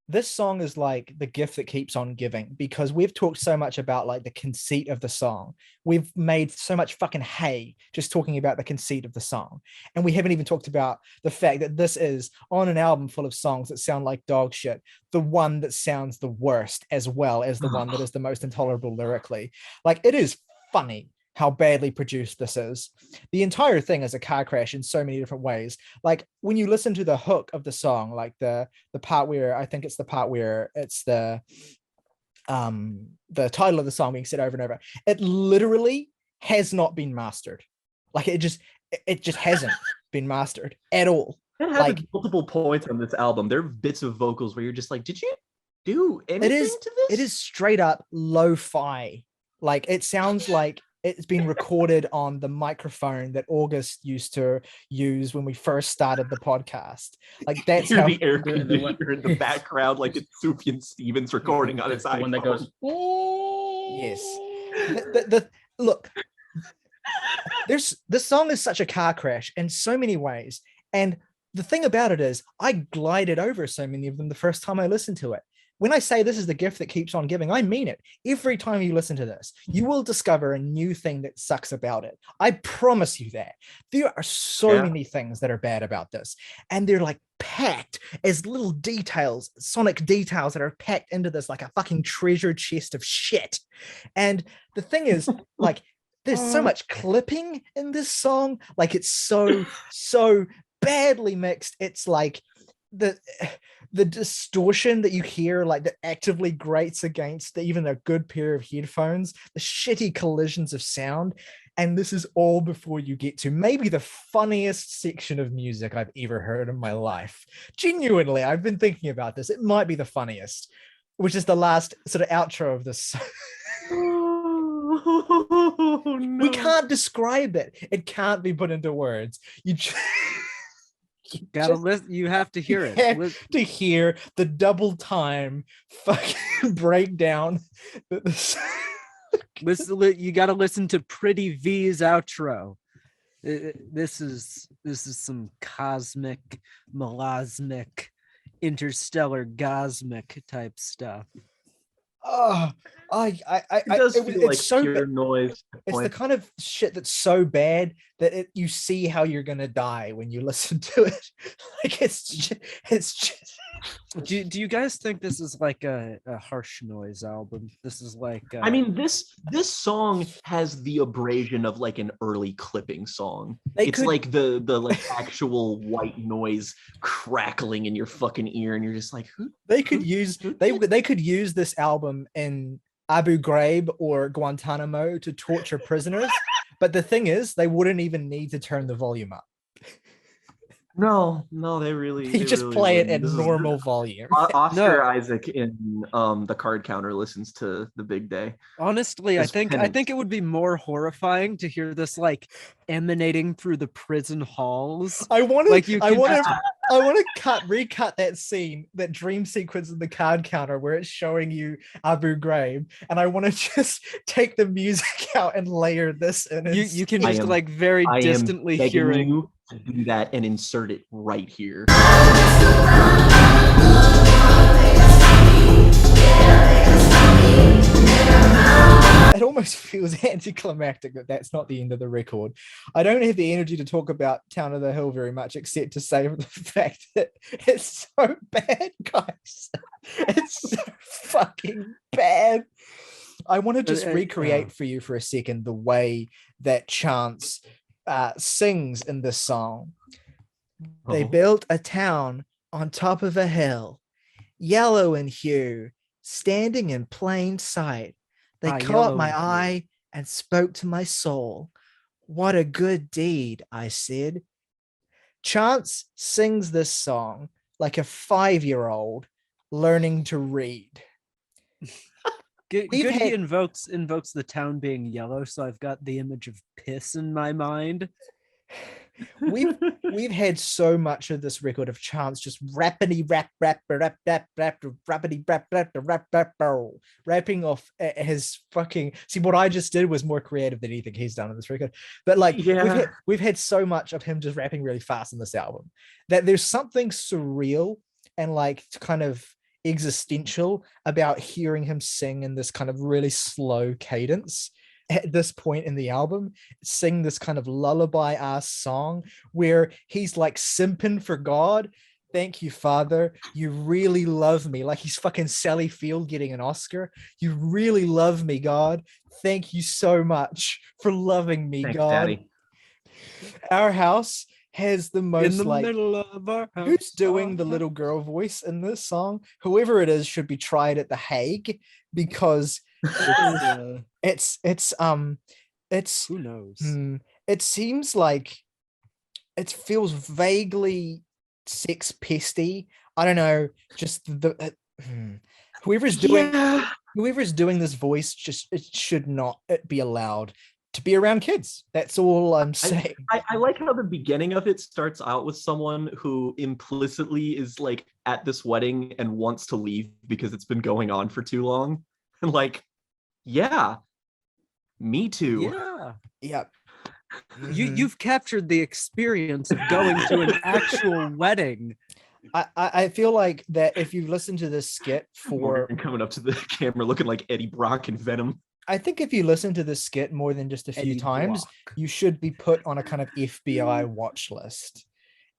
This song is like the gift that keeps on giving, because we've talked so much about like the conceit of the song. We've made so much fucking hay just talking about the conceit of the song. And we haven't even talked about the fact that this is on an album full of songs that sound like dog shit, the one that sounds the worst as well as the one that is the most intolerable lyrically. Like, it is funny how badly produced this is. The entire thing is a car crash in so many different ways. Like, when you listen to the hook of the song, like the part where I think it's the part where it's the title of the song being said over and over, it literally has not been mastered. Like, it just hasn't been mastered at all. It happens multiple points on this album. There are bits of vocals where you're just like, did you do anything to this? It is straight up lo-fi. Like, it sounds like it's been recorded on the microphone that August used to use when we first started the podcast. Like, that's how how the air conditioner in the background, like it's Sufjan Stevens recording on his iPhone. One that goes, yes. Look, this song is such a car crash in so many ways, and the thing about it is, I glided over so many of them the first time I listened to it. When I say this is the gift that keeps on giving, I mean it. Every time you listen to this, you will discover a new thing that sucks about it. I promise you that. There are so many things that are bad about this, and they're like packed as little details, sonic details that are packed into this like a fucking treasure chest of shit. And the thing is, like, there's so much clipping in this song. Like, it's so badly mixed. It's like the distortion that you hear, like, that actively grates against even a good pair of headphones, the shitty collisions of sound. And this is all before you get to maybe the funniest section of music I've ever heard in my life. Genuinely, I've been thinking about this. It might be the funniest, which is the last sort of outro of this. Oh, no. We can't describe it. It can't be put into words. You just... You have to hear it. To hear the double time fucking breakdown. You got to listen to Pretty V's outro. This is some cosmic, melasmic, interstellar, gosmic type stuff. It's so pure noise. It's the kind of shit that's so bad that you see how you're gonna die when you listen to it. Like, it's just. Do you guys think this is like a harsh noise album? This is like I mean, this song has the abrasion of like an early clipping song. Like the like actual white noise crackling in your fucking ear, and you're just like, who? They could use this album in Abu Ghraib or Guantanamo to torture prisoners, but the thing is, they wouldn't even need to turn the volume up. No, they really. You just really play wouldn't. it at normal volume. Oscar Isaac in the Card Counter listens to The Big Day. Honestly, I think it would be more horrifying to hear this like emanating through the prison halls. I want I want to recut that scene, that dream sequence in the card counter where it's showing you Abu Ghraib, and I want to just take the music out and layer this in. You can I just am- like very I am distantly begging hearing. you to do that and insert it right here. It almost feels anticlimactic that that's not the end of the record. I don't have the energy to talk about Town of the Hill very much, except to say the fact that it's so bad, guys. It's so fucking bad. I want to just recreate for you for a second the way that Chance sings in this song. They built a town on top of a hill, yellow in hue, standing in plain sight. They caught my eye and spoke to my soul. What a good deed, I said. Chance sings this song like a 5-year-old learning to read. He invokes the town being yellow, so I've got the image of piss in my mind. We've had so much of this record of Chance just rapping off his fucking. See, what I just did was more creative than anything he's done on this record. But like, we've had so much of him just rapping really fast in this album that there's something surreal and like kind of existential about hearing him sing in this kind of really slow cadence at this point in the album, sing this kind of lullaby ass song where he's like simping for God. Thank you, Father. You really love me. Like he's fucking Sally Field getting an Oscar. You really love me, God. Thank you so much for loving me, Thanks, God. Daddy. Our house has the most in the like middle of our house. Who's doing the little girl voice in this song? Whoever it is should be tried at The Hague because it's who knows? It seems like it feels vaguely sex pesty. I don't know, just whoever's doing this voice, just it should not be allowed to be around kids. That's all I'm saying. I like how the beginning of it starts out with someone who implicitly is like at this wedding and wants to leave because it's been going on for too long. And like, yeah, me too. Yeah. You've captured the experience of going to an actual wedding. I feel like that if you listen to this skit Morgan coming up to the camera looking like Eddie Brock in Venom. I think if you listen to this skit more than just a few times, you should be put on a kind of FBI watch list,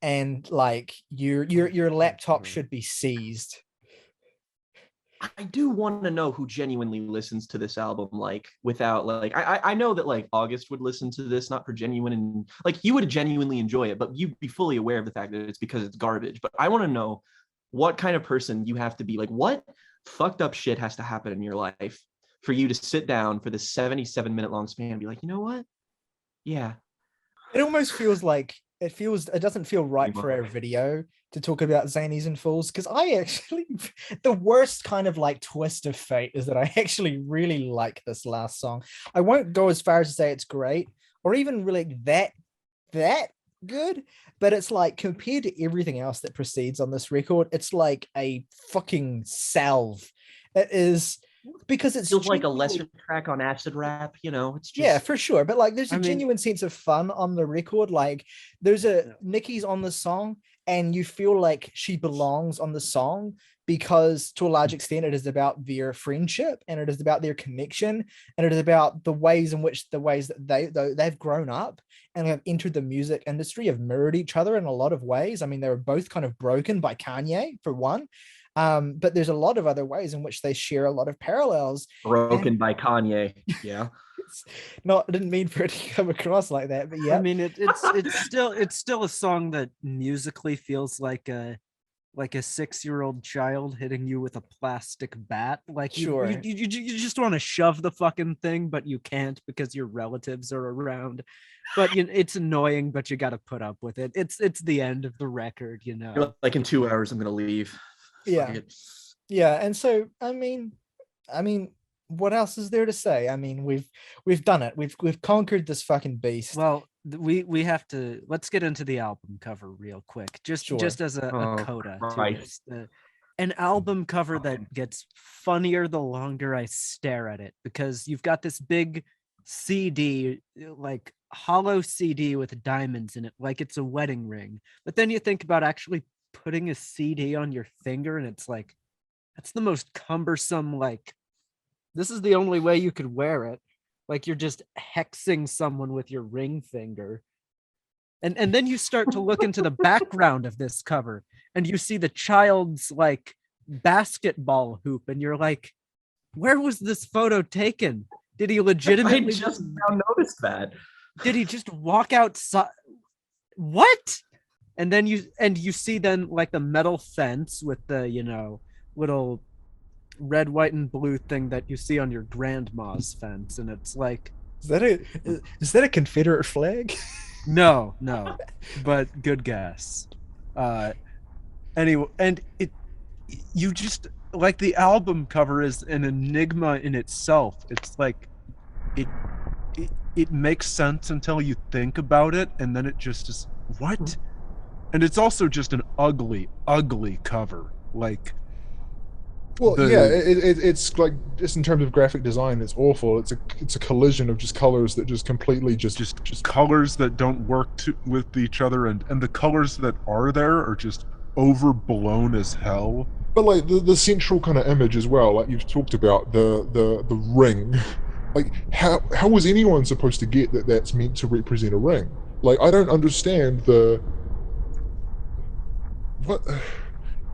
and like your laptop should be seized. I do want to know who genuinely listens to this album, like without like I know that like August would listen to this not for genuine and like you would genuinely enjoy it, but you'd be fully aware of the fact that it's because it's garbage. But I want to know what kind of person you have to be, like what fucked up shit has to happen in your life for you to sit down for this 77-minute long span and be like, you know what? Yeah. It almost feels like it doesn't feel right for our video to talk about Zanies and Fools, because I actually, the worst kind of like twist of fate is that I actually really like this last song. I won't go as far as to say it's great or even really that good, but it's like compared to everything else that precedes on this record, it's like a fucking salve. It is, because it's feels like a lesser track on Acid Rap, you know. It's just, yeah, for sure, but like there's a genuine sense of fun on the record. Like there's Nikki's on the song and you feel like she belongs on the song because to a large extent it is about their friendship and it is about their connection and it is about the ways that they've grown up and have entered the music industry, have mirrored each other in a lot of ways. I mean, they were both kind of broken by Kanye for one. But there's a lot of other ways in which they share a lot of parallels. Broken by Kanye. Yeah. I didn't mean for it to come across like that, but yeah. I mean, it's still a song that musically feels like a 6-year-old child hitting you with a plastic bat. Like sure, you just want to shove the fucking thing, but you can't because your relatives are around. But it's annoying, but you got to put up with it. It's the end of the record, you know. Like in 2 hours, I'm gonna leave. Yeah, and so I mean, what else is there to say? I mean, we've done it. We've conquered this fucking beast. Well, we have to let's get into the album cover real quick, just Sure. just as a Oh, coda to Christ. this. An album cover that gets funnier the longer I stare at it, because you've got this big CD, like hollow CD with diamonds in it, like it's a wedding ring. But then you think about actually putting a CD on your finger, and it's like, that's the most cumbersome, like, this is the only way you could wear it. Like you're just hexing someone with your ring finger. And then you start to look into the background of this cover, and you see the child's like basketball hoop, and you're like, where was this photo taken? Did he I legitimately just now noticed that. did he just walk outside? What? And then you see then like the metal fence with the, little red, white, and blue thing that you see on your grandma's fence, and it's like, Is that a Confederate flag? no, but good guess. Anyway, and you just like, the album cover is an enigma in itself. It's like it makes sense until you think about it, and then it just is what? And it's also just an ugly cover. Like, Well, yeah, it's like, just in terms of graphic design, it's awful. It's a collision of just colors that just completely just colors that don't work with each other, and the colors that are there are just overblown as hell. But like the central kind of image as well, like you've talked about the ring. Like how was anyone supposed to get that that's meant to represent a ring? Like I don't understand what.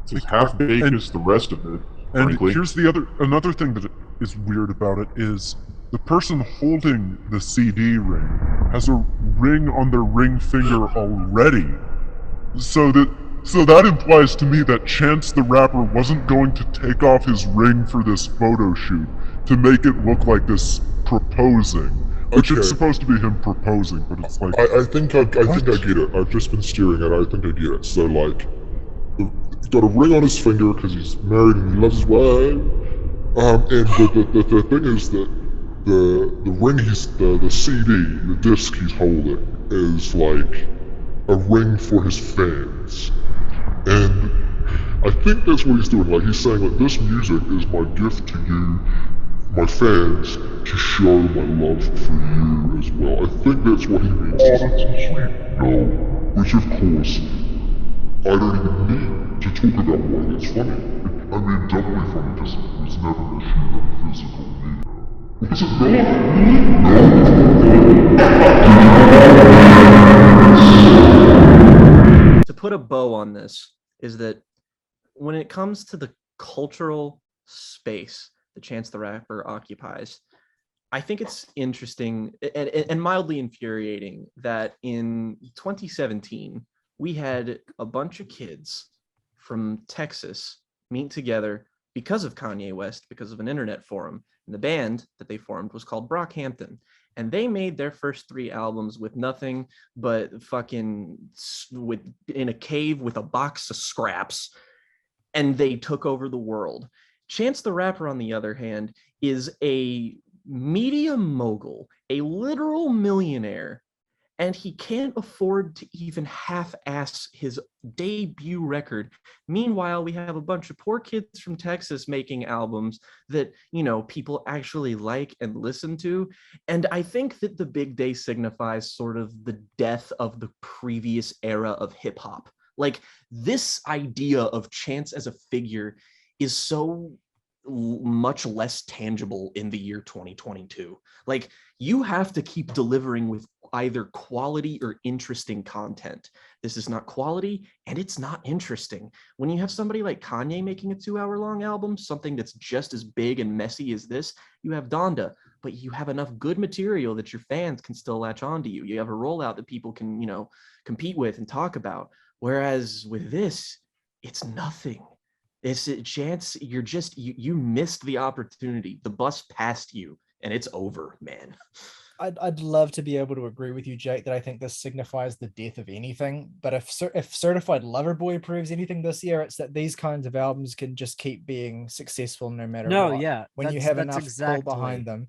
It's as half-baked as the rest of it. And frankly. here's another thing that is weird about it is the person holding the CD ring has a ring on their ring finger already. So that implies to me that Chance the Rapper wasn't going to take off his ring for this photo shoot to make it look like this proposing. Which Okay. it's supposed to be him proposing, but it's like, I think I get it. I've just been staring at it. I think I get it. So like, he's got a ring on his finger because he's married and he loves his wife. And the thing is that the ring the CD, the disc he's holding is like a ring for his fans. And I think that's what he's doing. Like he's saying that this music is my gift to you, my fans, to show my love for you as well. I think that's what he means. Oh, that's so sweet. No, which of course, I don't even need to talk about why that's funny. I mean, doubly funny because it was never a shoot on physical media. Was it not? To put a bow on this is that when it comes to the cultural space that Chance the Rapper occupies, I think it's interesting and mildly infuriating that in 2017, we had a bunch of kids from Texas meet together because of Kanye West, because of an internet forum. And the band that they formed was called Brockhampton. And they made their first 3 albums with nothing but fucking in a cave with a box of scraps. And they took over the world. Chance the Rapper, on the other hand, is a media mogul, a literal millionaire, and he can't afford to even half-ass his debut record. Meanwhile, we have a bunch of poor kids from Texas making albums that, people actually like and listen to. And I think that the big day signifies sort of the death of the previous era of hip-hop. Like, this idea of Chance as a figure is so much less tangible in the year 2022. Like, you have to keep delivering with either quality or interesting content. This is not quality and it's not interesting. When you have somebody like Kanye making a 2-hour-long album, something that's just as big and messy as this, you have Donda, but you have enough good material that your fans can still latch onto you. You have a rollout that people can, compete with and talk about. Whereas with this, it's nothing. It's a Chance, you missed the opportunity. The bus passed you and it's over, man. I'd love to be able to agree with you, Jake, that I think this signifies the death of anything. But if Certified Lover Boy proves anything this year, it's that these kinds of albums can just keep being successful no matter what. Yeah. When you have enough pull behind them.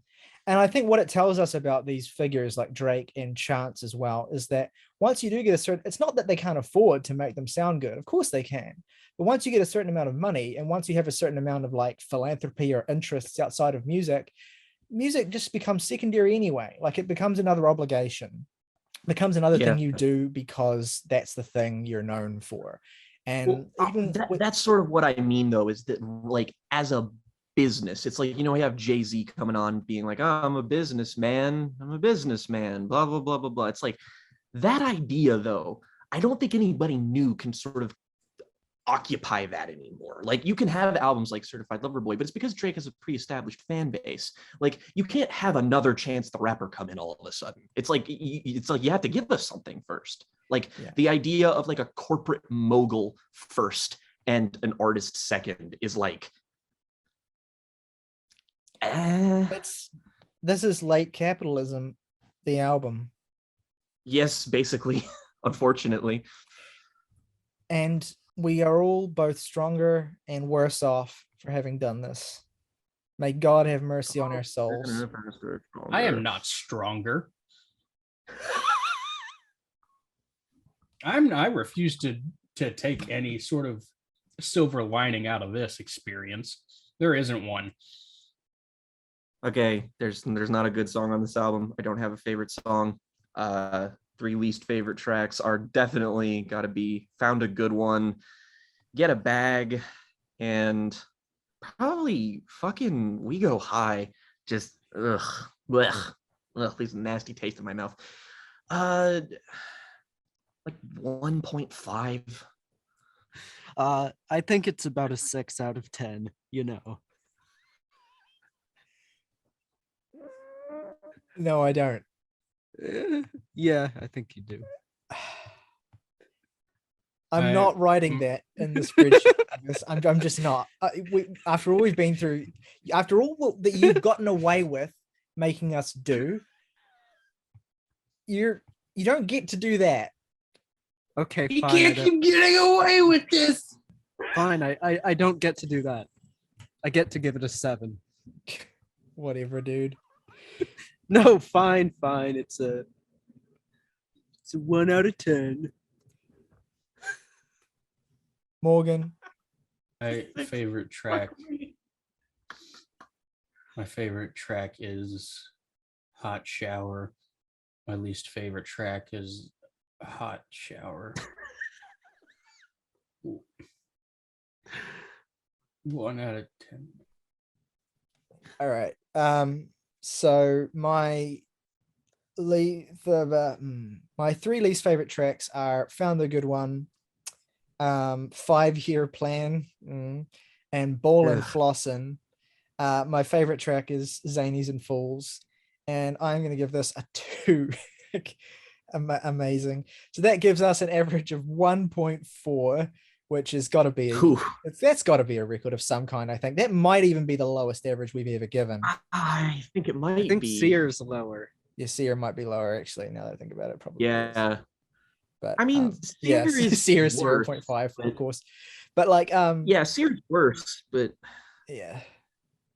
And I think what it tells us about these figures like Drake and Chance as well is that once you do get a certain, it's not that they can't afford to make them sound good. Of course they can. But once you get a certain amount of money and once you have a certain amount of like philanthropy or interests outside of music, music just becomes secondary anyway. Like it becomes another obligation, becomes another thing you do because that's the thing you're known for. And even that's sort of what I mean though, is that like as a business, it's like, you know, we have Jay-Z coming on being like, oh, I'm a businessman, blah blah blah blah blah. It's like that idea though, I don't think anybody new can sort of occupy that anymore. Like you can have albums like Certified Lover Boy, but it's because Drake has a pre-established fan base. Like you can't have another Chance the Rapper come in all of a sudden. It's like you have to give us something first. Like the idea of like a corporate mogul first and an artist second is like this is late capitalism, the album. Yes, basically, unfortunately. And we are all both stronger and worse off for having done this. May God have mercy on our souls. I am not stronger. I refuse to take any sort of silver lining out of this experience. There isn't one. Okay, there's not a good song on this album. I don't have a favorite song. 3 least favorite tracks are definitely got to be Found a Good One, Get a Bag, and probably fucking We Go High. Just blech, leaves a nasty taste in my mouth. Like 1.5. I think it's about a 6 out of 10, you know. No, I don't. Yeah, I think you do. I'm not writing that in the spreadsheet. I'm just not. After all we've been through, after all that you've gotten away with making us do, you don't get to do that. Okay, you fine. can't keep getting away with this. Fine, I don't get to do that. I get to give it a 7. Whatever, dude. No, fine. It's a 1 out of 10. Morgan. My favorite track is Hot Shower. My least favorite track is Hot Shower. 1 out of 10. All right. So my 3 least favorite tracks are Found a Good One, 5-Year Plan, and Ball and Flossin'. My favorite track is Zanies and Fools, and I'm going to give this a 2. Amazing. So that gives us an average of 1.4, which has got to be that's got to be a record of some kind. I think that might even be the lowest average we've ever given. I think it might be. I think Sear's lower. Yeah, Sear might be lower actually. Now that I think about it, probably. Yeah. Is. But I mean, Sear is 0.5, of course. But like, yeah, Sear's worse, but yeah,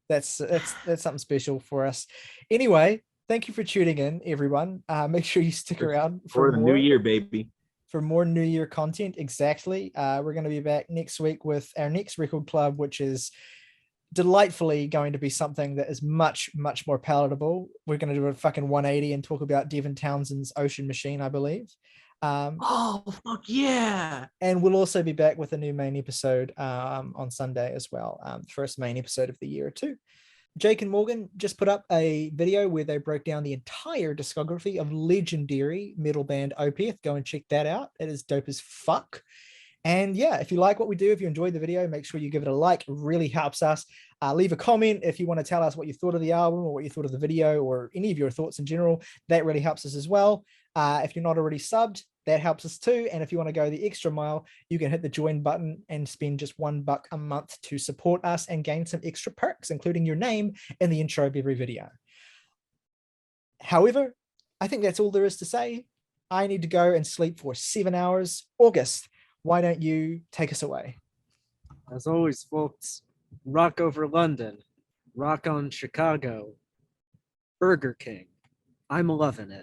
that's something special for us. Anyway, thank you for tuning in, everyone. Make sure you stick around for the new year, baby. For more New Year content. Exactly. We're going to be back next week with our next record club, which is delightfully going to be something that is much, much more palatable. We're going to do a fucking 180 and talk about Devin Townsend's Ocean Machine, I believe. Oh, fuck yeah. And we'll also be back with a new main episode on Sunday as well. First main episode of the year too. Jake and Morgan just put up a video where they broke down the entire discography of legendary metal band Opeth. Go and check that out. It is dope as fuck. And yeah, if you like what we do, if you enjoyed the video, make sure you give it a like. It really helps us. Leave a comment if you want to tell us what you thought of the album or what you thought of the video or any of your thoughts in general. That really helps us as well. If you're not already subbed, that helps us too. And if you want to go the extra mile, you can hit the join button and spend just $1 a month to support us and gain some extra perks, including your name in the intro of every video. However, I think that's all there is to say. I need to go and sleep for 7 hours. August, why don't you take us away? As always, folks, rock over London, rock on Chicago, Burger King. I'm loving it.